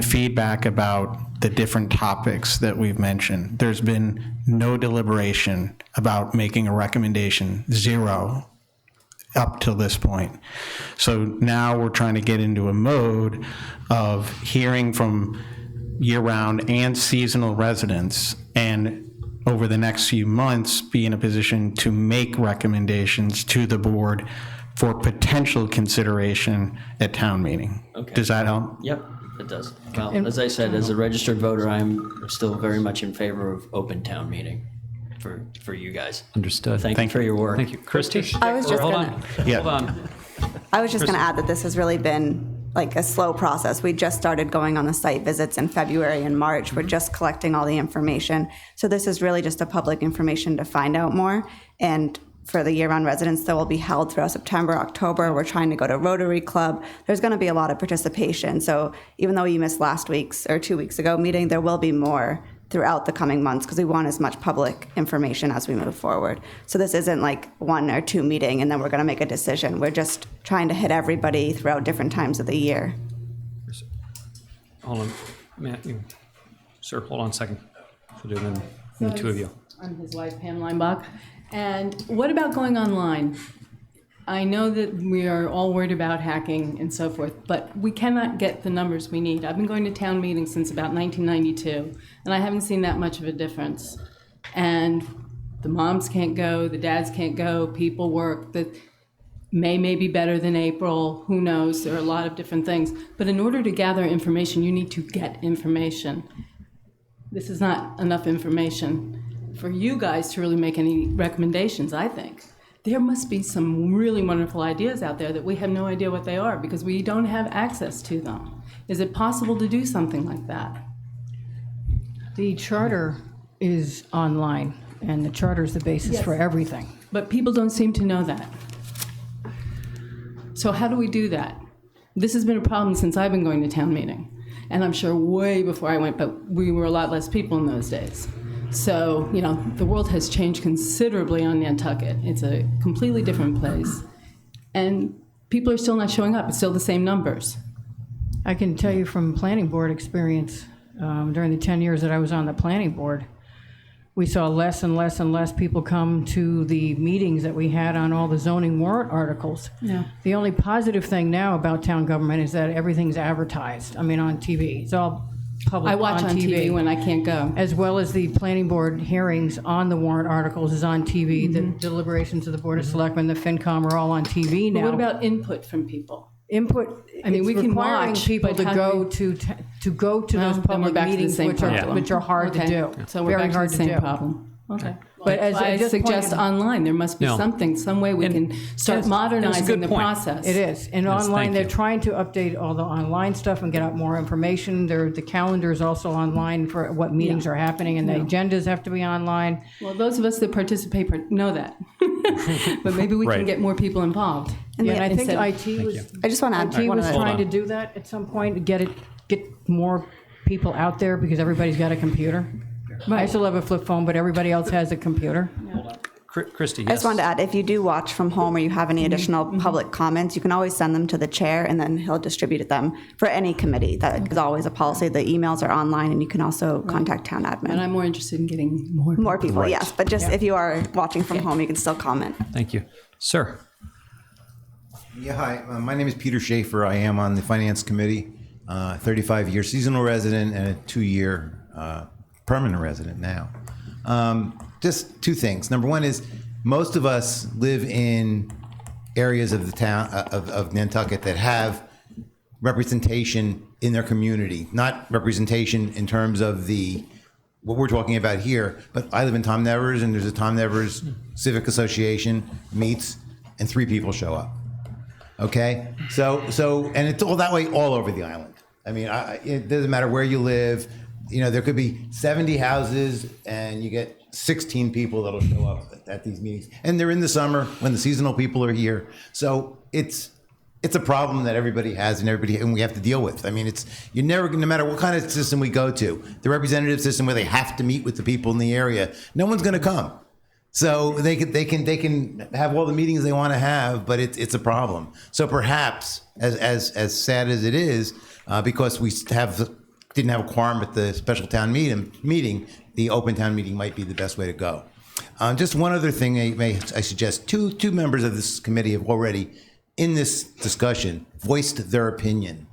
feedback about the different topics that we've mentioned. There's been no deliberation about making a recommendation, 0, up till this point. So now we're trying to get into a mode of hearing from year-round and seasonal residents, and over the next few months be in a position to make recommendations to the board for potential consideration at town meeting. Okay. Does that help? Yep, it does. Well, as I said, as a registered voter, I'm still very much in favor of open town meeting for you guys. Understood. Thank you for your work. Thank you. Christy? I was just Hold gonna- on. Yeah. Hold on. I was just going to add that this has really been like a slow process. We just started going on the site visits in February and March. We're just collecting all the information. So this is really just a public information to find out more. And for the year-round residents that will be held throughout September, October, we're trying to go to Rotary Club. There's going to be a lot of participation. So even though you missed last week's or 2 weeks ago meeting, there will be more throughout the coming months because we want as much public information as we move forward. So this isn't like 1 or 2 meeting and then we're going to make a decision. We're just trying to hit everybody throughout different times of the year. Hold on, Matt, sir, hold on a second. We'll do then the two of you. I'm his wife, Pam Leinbach. And what about going online? I know that we are all worried about hacking and so forth, but we cannot get the numbers we need. I've been going to town meetings since about 1992, and I haven't seen that much of a difference. And the moms can't go, the dads can't go, people work. The May be better than April, who knows? There are a lot of different things. But in order to gather information, you need to get information. This is not enough information for you guys to really make any recommendations, I think. There must be some really wonderful ideas out there that we have no idea what they are because we don't have access to them. Is it possible to do something like that? The charter is online, and the charter is the basis for everything. But people don't seem to know that. So how do we do that? This has been a problem since I've been going to town meeting. And I'm sure way before I went, but we were a lot less people in those days. So, the world has changed considerably on Nantucket. It's a completely different place. And people are still not showing up. It's still the same numbers. I can tell you from planning board experience, during the 10 years that I was on the planning board, we saw less and less and less people come to the meetings that we had on all the zoning warrant articles. Yeah. The only positive thing now about town government is that everything's advertised, I mean, on TV. It's all public I watch on TV when I can't go. As well as the planning board hearings on the warrant articles is on TV. The deliberations of the Board of Selectmen, the FinCom are all on TV now. But what about input from people? Input, I mean, we it's can requiring watch, people but to how go do to go to Well, those then we're public back to the meetings, same problem. which are hard to Okay. do. So we're Very back to hard the same do. problem. Okay. But as I just suggest pointed- online, there must be No. something, some way we can start It's a modernizing good the point. process. It is. And Yes, online, thank they're you. trying to update all the online stuff and get out more information. The calendar is also online for what meetings are happening, and the agendas have to be online. Well, those of us that participate know that. But maybe we Right. can get more people involved. Yeah, and I think Instead- IT was, I just want to add IT one was other. trying to do that at some point, to get more people out there, because everybody's got a computer. I still have a flip phone, but everybody else has a computer. Christie, I just yes. wanted to add, if you do watch from home or you have any additional public comments, you can always send them to the chair, and then he'll distribute them for any committee. That is always a policy. The emails are online, and you can also contact town And admin. I'm more interested in getting more. More people, yes, but just if you are watching from home, you can still comment. Thank you. Sir? Yeah, hi. My name is Peter Schaefer. I am on the Finance Committee, 35-year seasonal resident and a 2-year permanent resident now. Just two things. Number one is most of us live in areas of the town of Nantucket that have representation in their community, not representation in terms of what we're talking about here, but I live in Tom Nevers, and there's a Tom Nevers Civic Association meets, and 3 people show up. Okay, so and it's all that way all over the island. I mean, it doesn't matter where you live. You know, there could be 70 houses, and you get 16 people that'll show up at these meetings, and they're in the summer when the seasonal people are here. So it's a problem that everybody has, and we have to deal with. I mean, you're never, no matter what kind of system we go to, the representative system where they have to meet with the people in the area, no one's going to come. So they can have all the meetings they want to have, but it's a problem. So perhaps, as sad as it is, because we didn't have a quorum at the special town meeting, the open town meeting might be the best way to go. Just one other thing I suggest. Two members of this committee have already, in this discussion, voiced their opinion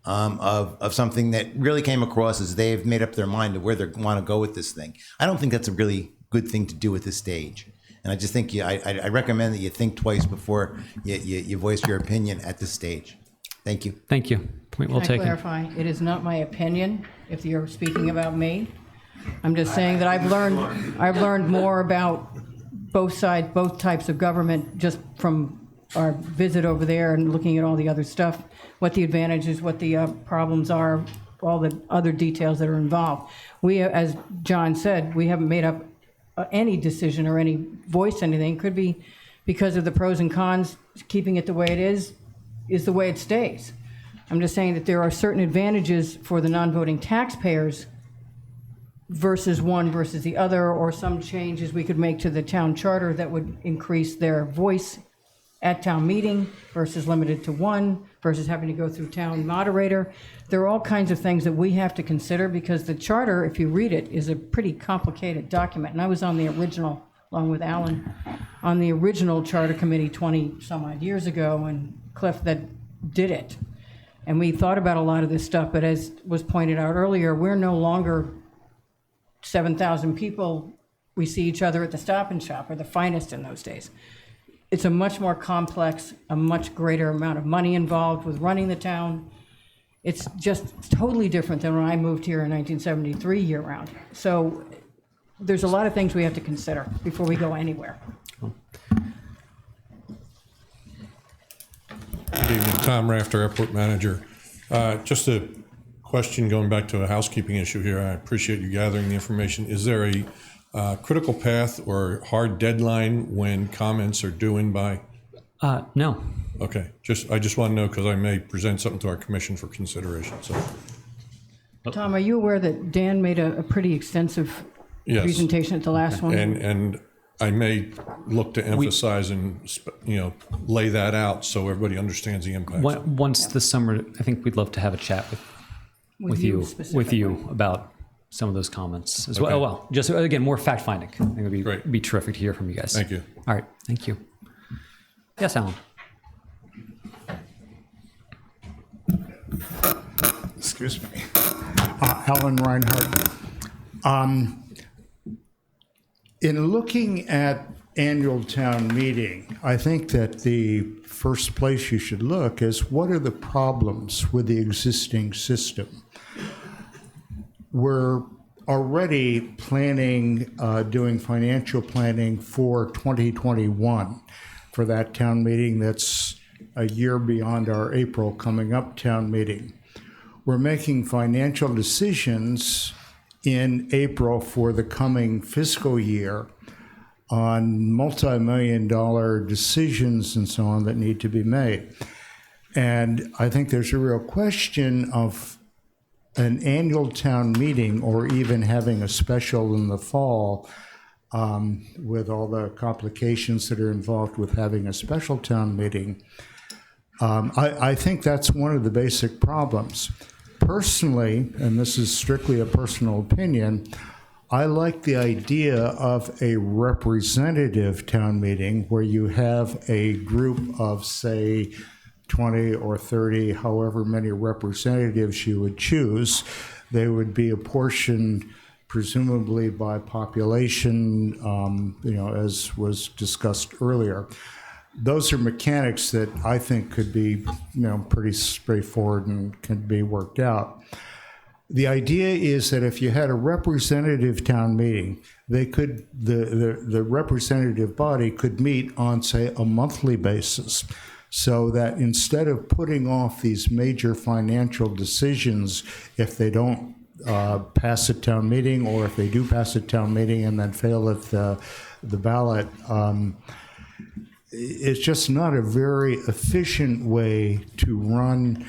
of something that really came across as they've made up their mind of where they want to go with this thing. I don't think that's a really good thing to do at this stage. And I just think I recommend that you think twice before you voice your opinion at this stage. Thank you. Thank you. Point well Can I taken. clarify? It is not my opinion, if you're speaking about me. I'm just saying that I've learned more about both sides, both types of government, just from our visit over there and looking at all the other stuff, what the advantages, what the problems are, all the other details that are involved. We, as John said, we haven't made up any decision or any voice anything. Could be because of the pros and cons. Keeping it the way it is the way it stays. I'm just saying that there are certain advantages for the non-voting taxpayers versus one versus the other, or some changes we could make to the town charter that would increase their voice at town meeting versus limited to one versus having to go through town moderator. There are all kinds of things that we have to consider, because the charter, if you read it, is a pretty complicated document. And I was on the original, along with Alan, on the original charter committee 20 some odd years ago, and Cliff that did it. And we thought about a lot of this stuff, but as was pointed out earlier, we're no longer 7,000 people. We see each other at the Stop and Shop, or the Finest in those days. It's a much more complex, a much greater amount of money involved with running the town. It's just totally different than when I moved here in 1973 year-round. So there's a lot of things we have to consider before we go anywhere. Good evening, Tom Rafter, Airport Manager. Just a question going back to a housekeeping issue here. I appreciate you gathering the information. Is there a critical path or hard deadline when comments are due in by? No. Okay. I just want to know, because I may present something to our commission for consideration. So. Tom, are you aware that Dan made a pretty extensive Yes. presentation at the last one? And I may look to emphasize and lay that out so everybody understands the impact. Once this summer, I think we'd love to have a chat with you specifically. about some of those comments as well. Well, just again, more fact finding. I think it would be terrific to hear from you guys. Thank you. All right, thank you. Yes, Alan. Excuse me. Alan Reinhardt. In looking at annual town meeting, I think that the first place you should look is what are the problems with the existing system? We're already planning, doing financial planning for 2021 for that town meeting that's a year beyond our April coming up town meeting. We're making financial decisions in April for the coming fiscal year on multi-million-dollar decisions and so on that need to be made. And I think there's a real question of an annual town meeting or even having a special in the fall with all the complications that are involved with having a special town meeting. I think that's one of the basic problems. Personally, and this is strictly a personal opinion, I like the idea of a representative town meeting where you have a group of, say, 20 or 30, however many representatives you would choose. They would be apportioned presumably by population, as was discussed earlier. Those are mechanics that I think could be, pretty straightforward and can be worked out. The idea is that if you had a representative town meeting, the representative body could meet on, say, a monthly basis, so that instead of putting off these major financial decisions if they don't pass a town meeting, or if they do pass a town meeting and then fail at the ballot, it's just not a very efficient way to run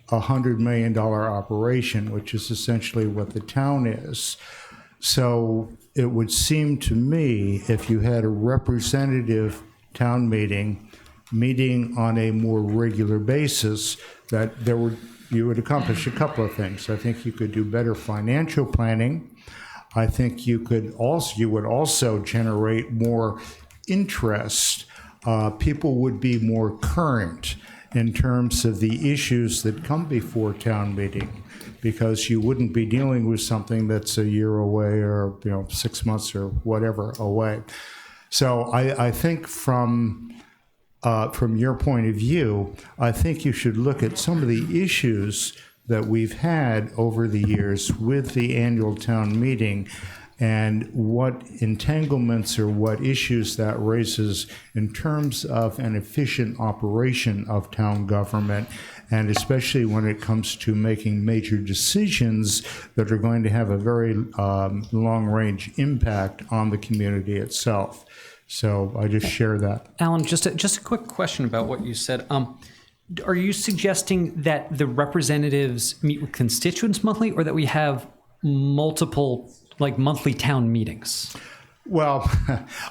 a $100 million operation, which is essentially what the town is. So it would seem to me, if you had a representative town meeting on a more regular basis, that you would accomplish a couple of things. I think you could do better financial planning. I think you would also generate more interest. People would be more current in terms of the issues that come before town meeting, because you wouldn't be dealing with something that's a year away or 6 months or whatever away. So I think from your point of view, I think you should look at some of the issues that we've had over the years with the annual town meeting and what entanglements or what issues that raises in terms of an efficient operation of town government, and especially when it comes to making major decisions that are going to have a very long-range impact on the community itself. So I just share that. Alan, just a quick question about what you said. Are you suggesting that the representatives meet with constituents monthly, or that we have multiple monthly town meetings? Well,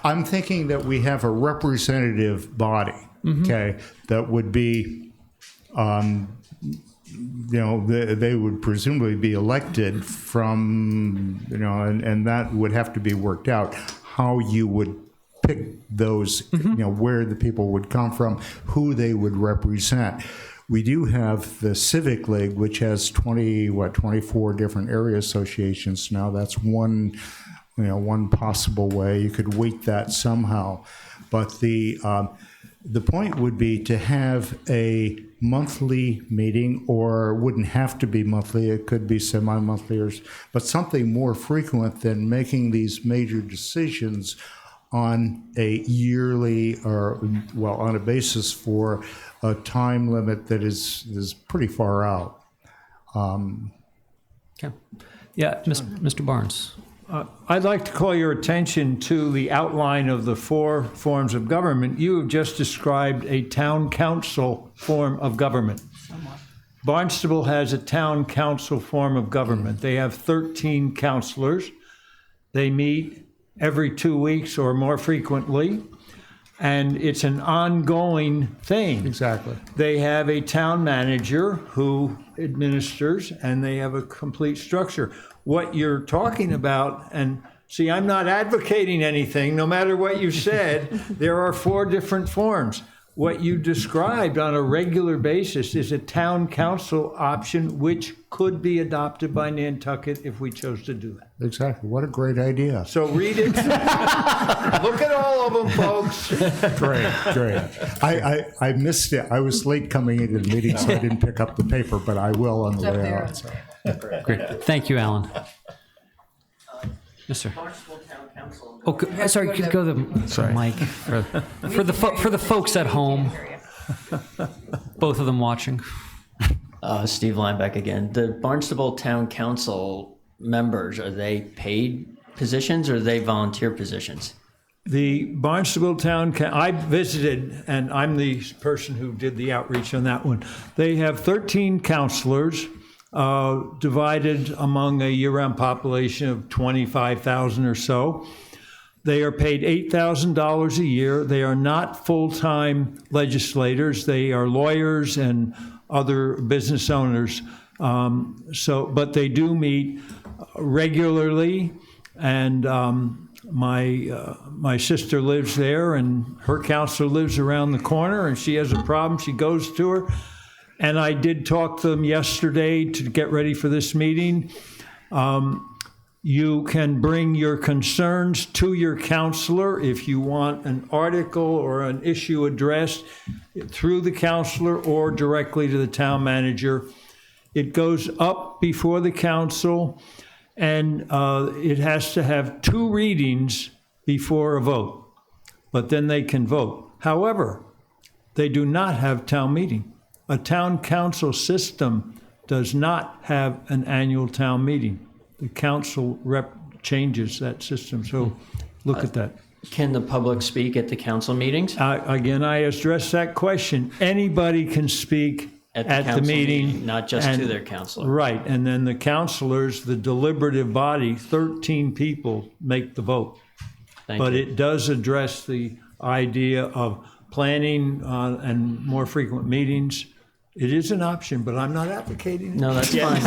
I'm thinking that we have a representative body, okay, that would be, they would presumably be elected from, and that would have to be worked out, how you would pick those, where the people would come from, who they would represent. We do have the Civic League, which has 24 different area associations now. That's one possible way. You could weight that somehow. But the point would be to have a monthly meeting, or it wouldn't have to be monthly. It could be semi-monthly, but something more frequent than making these major decisions on a yearly on a basis for a time limit that is pretty far out. Okay. Yeah, Mr. Barnes. I'd like to call your attention to the outline of the 4 forms of government. You have just described a town council form of government. Barnstable has a town council form of government. They have 13 councilors. They meet every 2 weeks or more frequently, and it's an ongoing thing. Exactly. They have a town manager who administers, and they have a complete structure. what you're talking about, and see, I'm not advocating anything, no matter what you said, there are 4 different forms. What you described on a regular basis is a town council option, which could be adopted by Nantucket if we chose to do that. Exactly. What a great idea. So read it. Look at all of them, folks. Great. I missed it. I was late coming into the meeting, so I didn't pick up the paper, but I will on the way out. So. Great. Thank you, Alan. Yes, sir. Oh, sorry. Could go to the mic for the folks at home. Both of them watching. Steve Lineback again. The Barnstable Town Council members, are they paid positions or are they volunteer positions? The Barnstable I visited, and I'm the person who did the outreach on that one. They have 13 counselors divided among a year-round population of 25,000 or so. They are paid $8,000 a year. They are not full-time legislators. They are lawyers and other business owners. But they do meet regularly, and my sister lives there, and her counselor lives around the corner, and she has a problem. She goes to her. And I did talk to them yesterday to get ready for this meeting. You can bring your concerns to your counselor if you want an article or an issue addressed through the counselor or directly to the town manager. It goes up before the council, and it has to have 2 readings before a vote, but then they can vote. However, they do not have town meeting. A town council system does not have an annual town meeting. The council rep changes that system, so look at that. Can the public speak at the council meetings? Again, I addressed that question. Anybody can speak at the council meeting. Not just to their counselor. Right, and then the counselors, the deliberative body, 13 people make the vote. But it does address the idea of planning and more frequent meetings. It is an option, but I'm not advocating it. No, that's fine.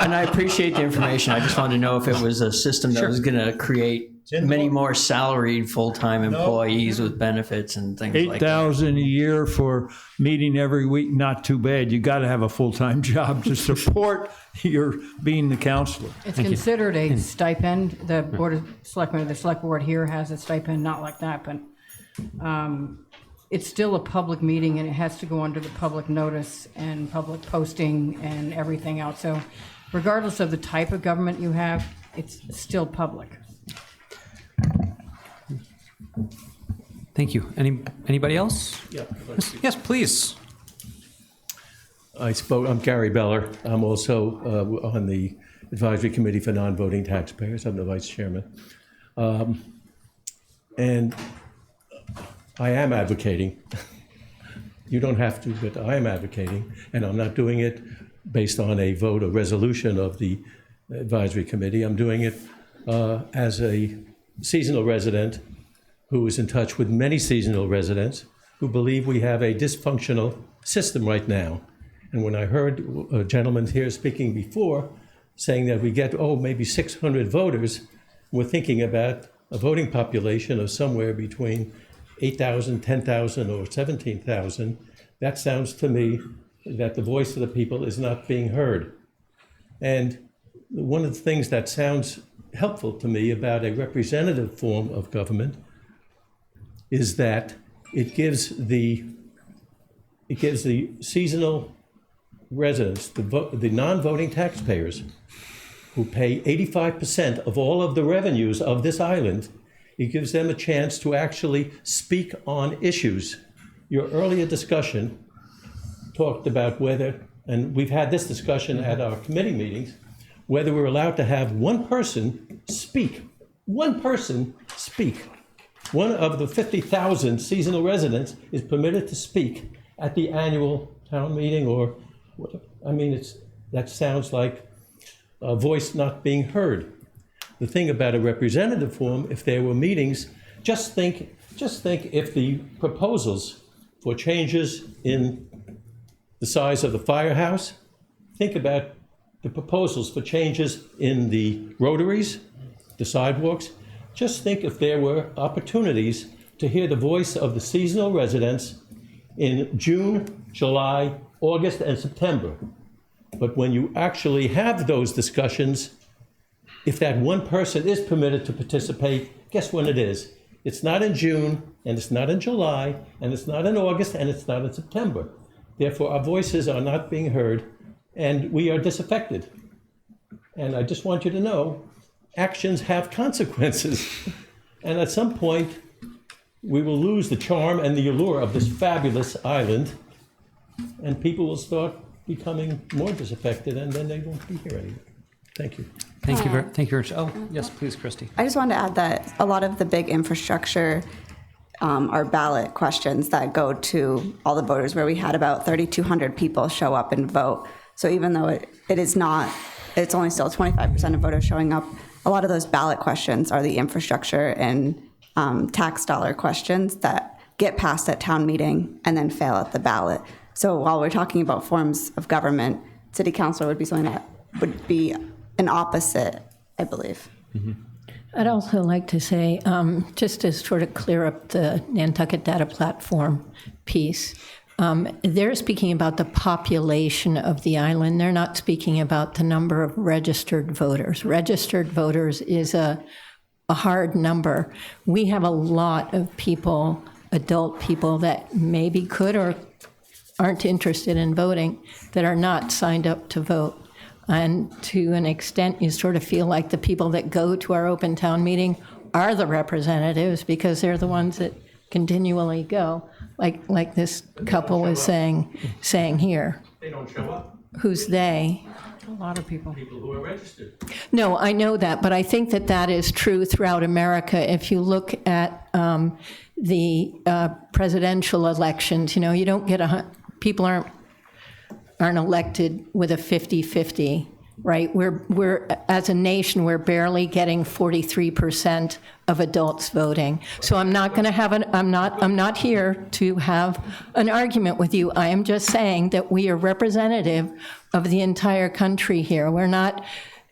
And I appreciate the information. I just wanted to know if it was a system that was going to create many more salaried full-time employees with benefits and things like that. $8,000 a year for meeting every week, not too bad. You got to have a full-time job to support your being the counselor. It's considered a stipend. The Board of Selectmen, the Select Board here has a stipend, not like that, but it's still a public meeting, and it has to go under the public notice and public posting and everything else. So regardless of the type of government you have, it's still public. Thank you. Anybody else? Yeah. Yes, please. I'm Gary Beller. I'm also on the Advisory Committee for Non-Voting Taxpayers. I'm the Vice Chairman. And I am advocating. You don't have to, but I am advocating, and I'm not doing it based on a vote or resolution of the Advisory Committee. I'm doing it as a seasonal resident who is in touch with many seasonal residents who believe we have a dysfunctional system right now. And when I heard a gentleman here speaking before saying that we get, maybe 600 voters, we're thinking about a voting population of somewhere between 8,000, 10,000, or 17,000, that sounds to me that the voice of the people is not being heard. And one of the things that sounds helpful to me about a representative form of government is that it gives the seasonal residents, the non-voting taxpayers, who pay 85% of all of the revenues of this island, it gives them a chance to actually speak on issues. Your earlier discussion talked about whether, and we've had this discussion at our committee meetings, whether we're allowed to have one person speak. One person speak. One of the 50,000 seasonal residents is permitted to speak at the annual town meeting or, that sounds like a voice not being heard. The thing about a representative form, if there were meetings, just think if the proposals for changes in the size of the firehouse, think about the proposals for changes in the rotaries, the sidewalks. Just think if there were opportunities to hear the voice of the seasonal residents in June, July, August, and September. But when you actually have those discussions, if that one person is permitted to participate, guess when it is? It's not in June, and it's not in July, and it's not in August, and it's not in September. Therefore, our voices are not being heard, and we are disaffected. And I just want you to know, actions have consequences. And at some point, we will lose the charm and the allure of this fabulous island, and people will start becoming more disaffected, and then they won't be here anymore. Thank you. Thank you very much. Oh, yes, please, Christy. I just wanted to add that a lot of the big infrastructure are ballot questions that go to all the voters, where we had about 3,200 people show up and vote. So even though it is not, it's only still 25% of voters showing up, a lot of those ballot questions are the infrastructure and tax dollar questions that get passed at town meeting and then fail at the ballot. So while we're talking about forms of government, city council would be something that would be an opposite, I believe. I'd also like to say, just to sort of clear up the Nantucket Data Platform piece, they're speaking about the population of the island. They're not speaking about the number of registered voters. Registered voters is a hard number. We have a lot of people, adult people, that maybe could or aren't interested in voting, that are not signed up to vote. And to an extent, you sort of feel like the people that go to our open town meeting are the representatives, because they're the ones that continually go, like this couple was saying here. They don't show up. Who's they? A lot of people. People who are registered. No, I know that, but I think that is true throughout America. If you look at the presidential elections, you don't get people aren't elected with a 50-50, right? We're as a nation, we're barely getting 43% of adults voting. So I'm not going to have I'm not here to have an argument with you. I am just saying that we are representative of the entire country here. We're not,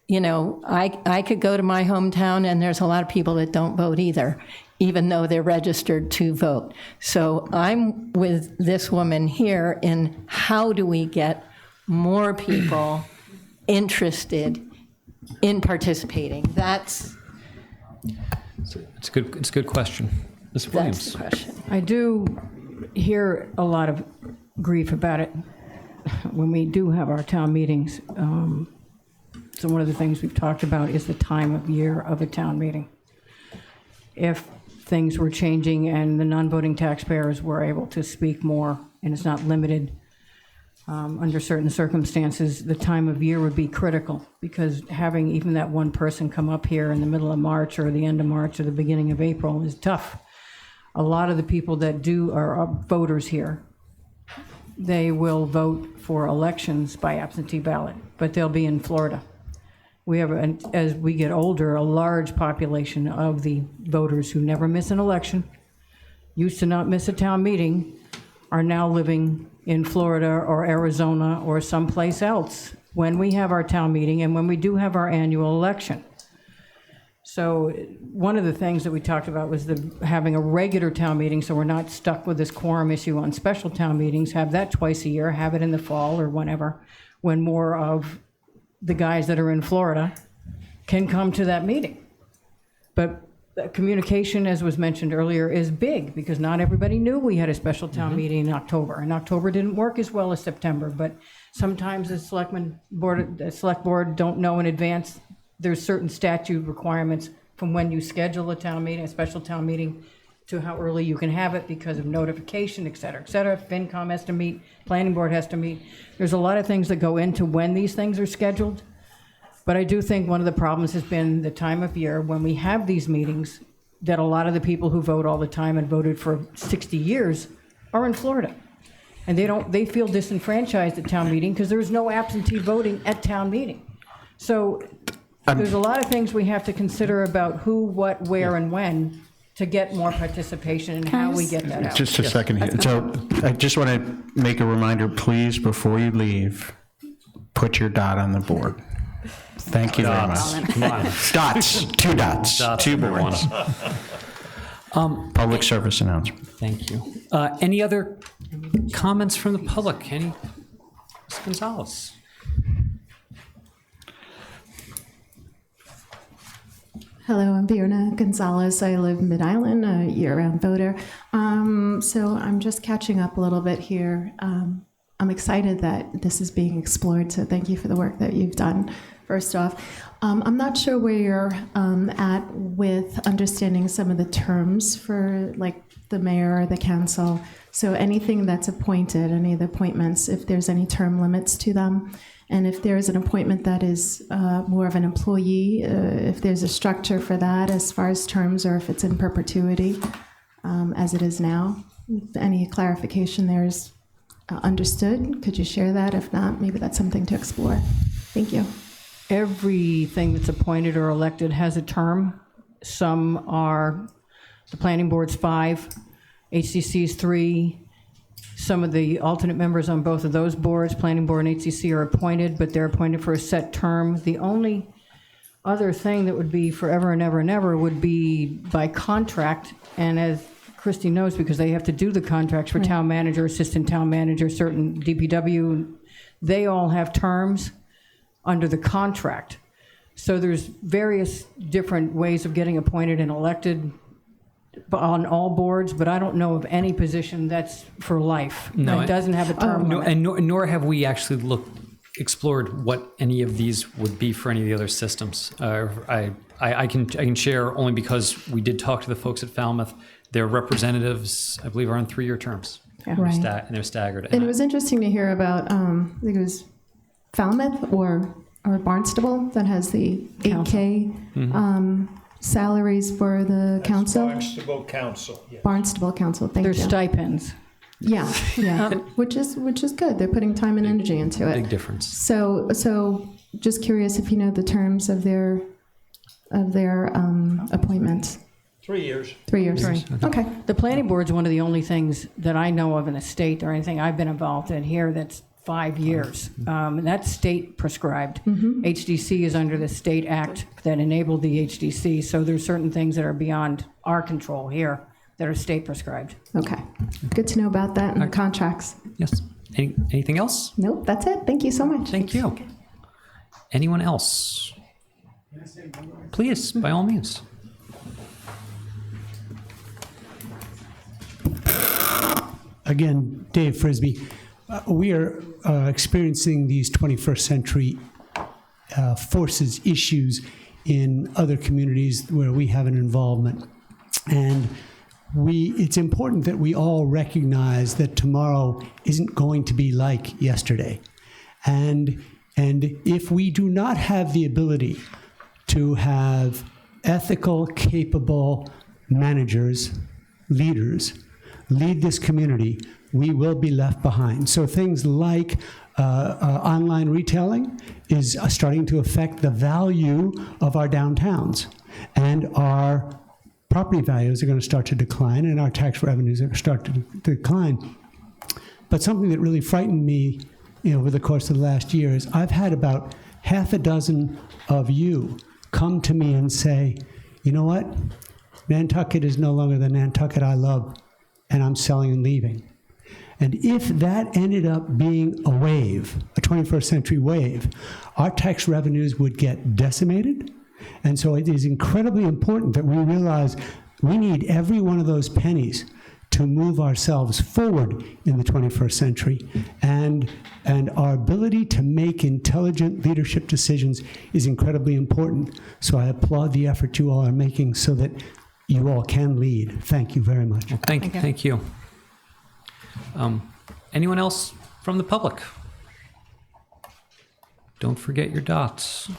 I could go to my hometown and there's a lot of people that don't vote either, even though they're registered to vote. So I'm with this woman here in how do we get more people interested in participating? It's a good question. Ms. Williams. That's the question. I do hear a lot of grief about it when we do have our town meetings. So one of the things we've talked about is the time of year of a town meeting. If things were changing and the non-voting taxpayers were able to speak more, and it's not limited under certain circumstances, the time of year would be critical, because having even that one person come up here in the middle of March or the end of March or the beginning of April is tough. A lot of the people that are voters here, they will vote for elections by absentee ballot, but they'll be in Florida. We have, as we get older, a large population of the voters who never miss an election, used to not miss a town meeting, are now living in Florida or Arizona or someplace else when we have our town meeting and when we do have our annual election. So one of the things that we talked about was having a regular town meeting, so we're not stuck with this quorum issue on special town meetings. Have that twice a year, have it in the fall or whenever, when more of the guys that are in Florida can come to that meeting. But communication, as was mentioned earlier, is big, because not everybody knew we had a special town meeting in October, and October didn't work as well as September. But sometimes the select board don't know in advance. There's certain statute requirements from when you schedule a town meeting, a special town meeting, to how early you can have it because of notification, et cetera, et cetera. FinCom has to meet, planning board has to meet. There's a lot of things that go into when these things are scheduled. But I do think one of the problems has been the time of year when we have these meetings, that a lot of the people who vote all the time and voted for 60 years are in Florida. And they feel disenfranchised at town meeting because there's no absentee voting at town meeting. So there's a lot of things we have to consider about who, what, where, and when to get more participation and how we get that out. Just a second here. So I just want to make a reminder, please, before you leave, put your dot on the board. Thank you very much. Come on. Dots, two dots, two boards. Public service announcement. Thank you. Any other comments from the public? Ms. Gonzalez? Hello, I'm Virna Gonzalez. I live in Mid-Island, a year-round voter. So I'm just catching up a little bit here. I'm excited that this is being explored, so thank you for the work that you've done, first off. I'm not sure where you're at with understanding some of the terms for like the mayor or the council. So anything that's appointed, any of the appointments, if there's any term limits to them, and if there's an appointment that is more of an employee, if there's a structure for that as far as terms, or if it's in perpetuity as it is now. If any clarification there is understood, could you share that? If not, maybe that's something to explore. Thank you. Everything that's appointed or elected has a term. Some are, the planning board's 5, HCC's 3. Some of the alternate members on both of those boards, planning board and HCC, are appointed, but they're appointed for a set term. The only other thing that would be forever and ever and ever would be by contract, and as Christy knows, because they have to do the contracts for town manager, assistant town manager, certain DPW, they all have terms under the contract. So there's various different ways of getting appointed and elected on all boards, but I don't know of any position that's for life. No, It doesn't have a term No, limit. and nor have we actually explored what any of these would be for any of the other systems. I can share only because we did talk to the folks at Falmouth. Their representatives, I believe, are on 3-year terms. Yeah. Right. And they're staggered. And it was interesting to hear about, I think it was Falmouth or Barnstable that has the 8K salaries for the council. Barnstable Council, yes. Barnstable Council, thank you. There's stipends. Yeah, yeah, which is good. They're putting time and energy into it. Big difference. So just curious if you know the terms of their appointments. 3 years. 3 years. Okay. The planning board's one of the only things that I know of in a state or anything I've been involved in here that's 5 years. And that's state prescribed. HDC is under the state act that enabled the HDC, so there's certain things that are beyond our control here that are state prescribed. Okay. Good to know about that and the contracts. Yes. Anything else? Nope, that's it. Thank you so much. Thank you. Anyone else? Please, by all means. Again, Dave Frisbee. We are experiencing these 21st century forces, issues in other communities where we have an involvement. And it's important that we all recognize that tomorrow isn't going to be like yesterday. And if we do not have the ability to have ethical, capable managers, leaders, lead this community, we will be left behind. So things like online retailing is starting to affect the value of our downtowns, and our property values are going to start to decline, and our tax revenues are going to start to decline. But something that really frightened me over the course of the last year is I've had about half a dozen of you come to me and say, you know what, Nantucket is no longer the Nantucket I love, and I'm selling and leaving. And if that ended up being a wave, a 21st century wave, our tax revenues would get decimated. And so it is incredibly important that we realize we need every one of those pennies to move ourselves forward in the 21st century. And our ability to make intelligent leadership decisions is incredibly important. So I applaud the effort you all are making so that you all can lead. Thank you very much. Thank you. Anyone else from the public? Don't forget your dots.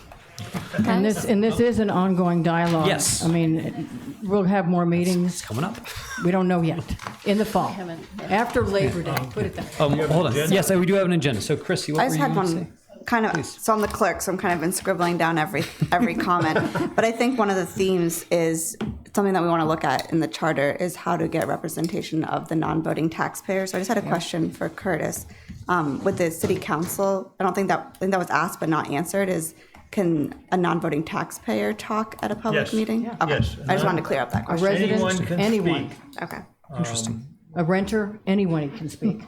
And this is an ongoing dialogue. Yes. I mean, we'll have more meetings. It's coming up. We don't know yet. In the fall, after Labor Day, put it that way. Hold on. Yes, we do have an agenda. So, Chrissy, what I were just you had going to say? one kind of, so I'm the clerk, so I'm kind of been scribbling down every comment. But I think one of the themes is something that we want to look at in the charter is how to get representation of the non-voting taxpayers. So I just had a question for Curtis. with the city council, I think that was asked but not answered, is can a non-voting taxpayer talk at a public Yes. meeting? Yeah. Okay. Yes. I just wanted to clear up that A question. resident, Anyone can anyone. speak. Okay. Interesting. A renter, anyone can speak.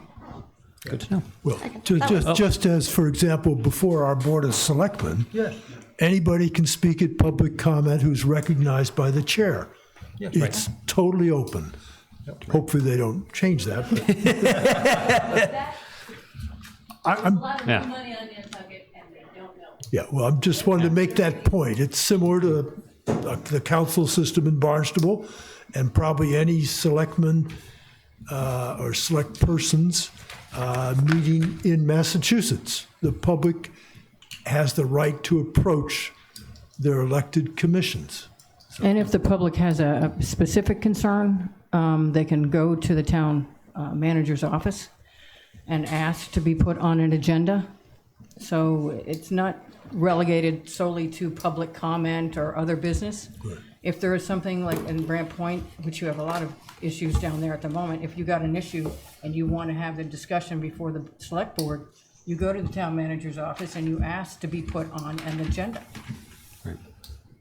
Good to know. Well, That just as, for example, before our Board of Selectmen, Yes. anybody can speak at public comment who's recognized by the chair. It's totally open. Hopefully, they don't change that. There's a lot of Yeah. money on Nantucket and they don't know. Yeah, well, I'm just wanted to make that point. It's similar to the council system in Barnstable, and probably any selectman or select persons meeting in Massachusetts. The public has the right to approach their elected commissions. And if the public has a specific concern, they can go to the town manager's office and ask to be put on an agenda. So it's not relegated solely to public comment or other business. If there is something like in Brant Point, which you have a lot of issues down there at the moment, if you got an issue and you want to have the discussion before the select board, you go to the town manager's office and you ask to be put on an agenda.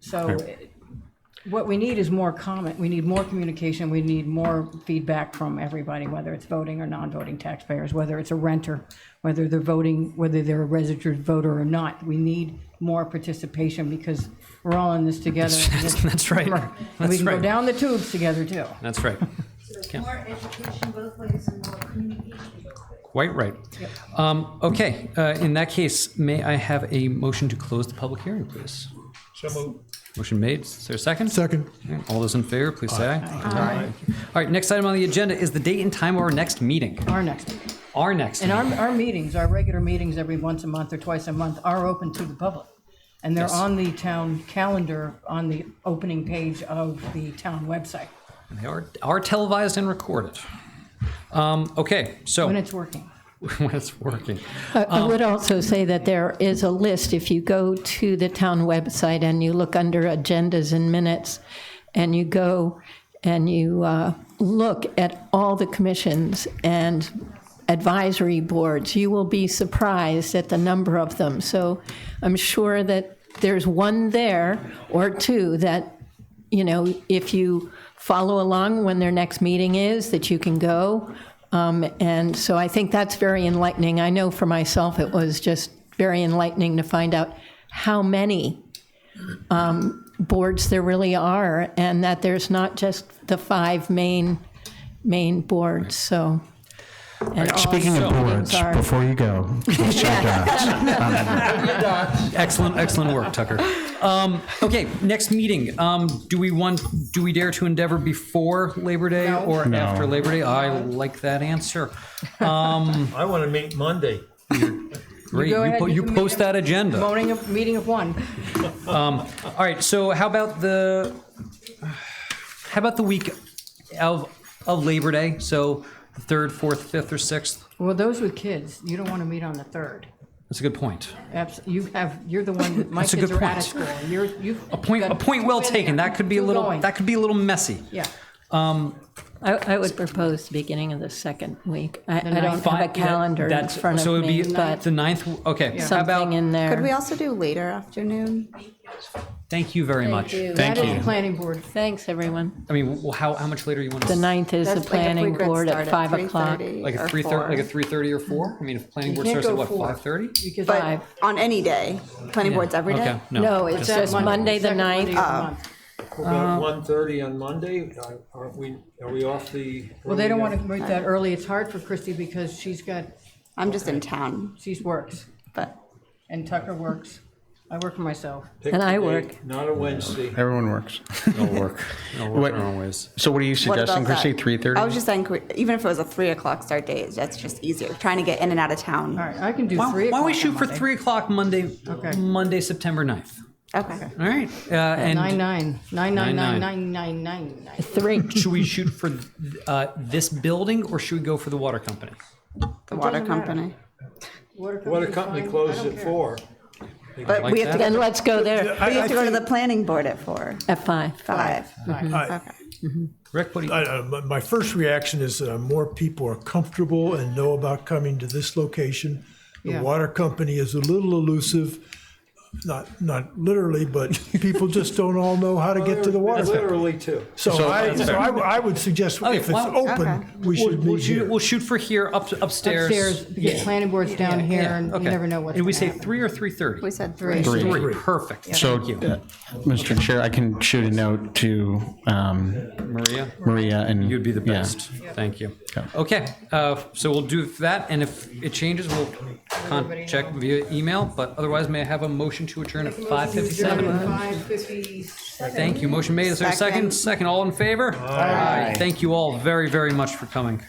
So what we need is more comment, we need more communication, we need more feedback from everybody, whether it's voting or non-voting taxpayers, whether it's a renter, whether they're voting, whether they're a registered voter or not. We need more participation because we're all in this together. That's right. And we That's can go right. down the tubes together too. That's right. So more education both ways and more communication both ways. Quite right. Okay, in that case, may I have a motion to close the public hearing, please? So moved. Motion made. Is there a second? Second. All those in favor, please say aye. Aye. All right, next item on the agenda is the date and time of our next meeting. Our next. Our next And meeting. our meetings, our regular meetings every once a month or twice a month are open to the public. And they're Yes. on the town calendar on the opening page of the town website. They are televised and recorded. Okay, so. When it's working. When it's working. I would also say that there is a list, if you go to the town website and you look under agendas and minutes, and you go and you look at all the commissions and advisory boards, you will be surprised at the number of them. So I'm sure that there's one there or two that, you know, if you follow along when their next meeting is, that you can go. And so I think that's very enlightening. I know for myself it was just very enlightening to find out how many boards there really are, and that there's not just the 5 main boards. So, and all Speaking of meetings boards, are- before you go, what's your dots? Excellent work, Tucker. Okay, next meeting. Do we dare to endeavor before Labor Day or No. after Labor Day? I like that answer. I want to meet Monday. Great. go ahead, You can post meet that agenda. Meeting of one. All right. So how about the week of Labor Day? So the 3rd, 4th, 5th, or 6th. Well, those with kids, you don't want to meet on the 3rd. That's a good point. You're the one that, my That's a kids good are out of point. school. You've A point well taken. That could be a little messy. Yeah. I would propose the beginning of the second week. I don't have a Fine, calendar in that's- front so of it would me, be but the 9th. Okay. How something about? in there. Could we also do later afternoon? Thank you very much. you. Thank That you. is planning board. Thanks, everyone. I mean, how much later you want The to? 9th is the That's like if we planning could board start at 5 o'clock. 3:30 Like a or 3:30, 4. like a 3:30 or 4. I mean, if planning board You can't starts at go what, 4. 5:30? Because But on any day, planning board's every day? Okay. No, it's just Monday the second Monday 9th. of the month. About 1:30 on Monday. Are we off the? Well, they don't want to meet that early. It's hard for Christy because she's got, I'm just in town, she works, but and Tucker works. I work for myself. Pick And the I date, work. Not a Wednesday. Everyone works. No work. What- in our own ways. So what are you what about suggesting, Chrissy, that? 3:30? I was just saying, even if it was a 3 o'clock start date, that's just easier, trying to get in and out of town. All right, I can do Why 3 don't o'clock we on shoot for Monday. 3 o'clock Monday? Okay. Monday, September 9th. Okay. All right. And 9999999. 3. should we shoot for this building or should we go for the water company? The water doesn't matter. company. Water company closes at 4. But Like we have to that? get, Then let's go there we have to go to the planning board at 4. at 5. 5. I- Okay. Rick, what do you? My first reaction is that more people are comfortable and know about coming to this location. The Yeah. water company is a little elusive, not literally, but people just don't all know how to get to the water company. Literally too. So I would suggest if it's open, we should meet here. We'll shoot for here upstairs. Upstairs, because planning board's down here, and you Okay. never know what's Did we gonna say happen. 3 or 3:30? We said 3. Three. Perfect. So, Thank you. Mr. Chair, I can shoot a note to Maria, and You'd be the yeah. best. Thank you. Okay, so we'll do that, and if it changes, we'll check via email, but otherwise, may I have a motion to adjourn at 5:57? 5:57. Thank you. Motion made. Is there a second? Second. All in favor? Aye. Thank you all very, very much for coming.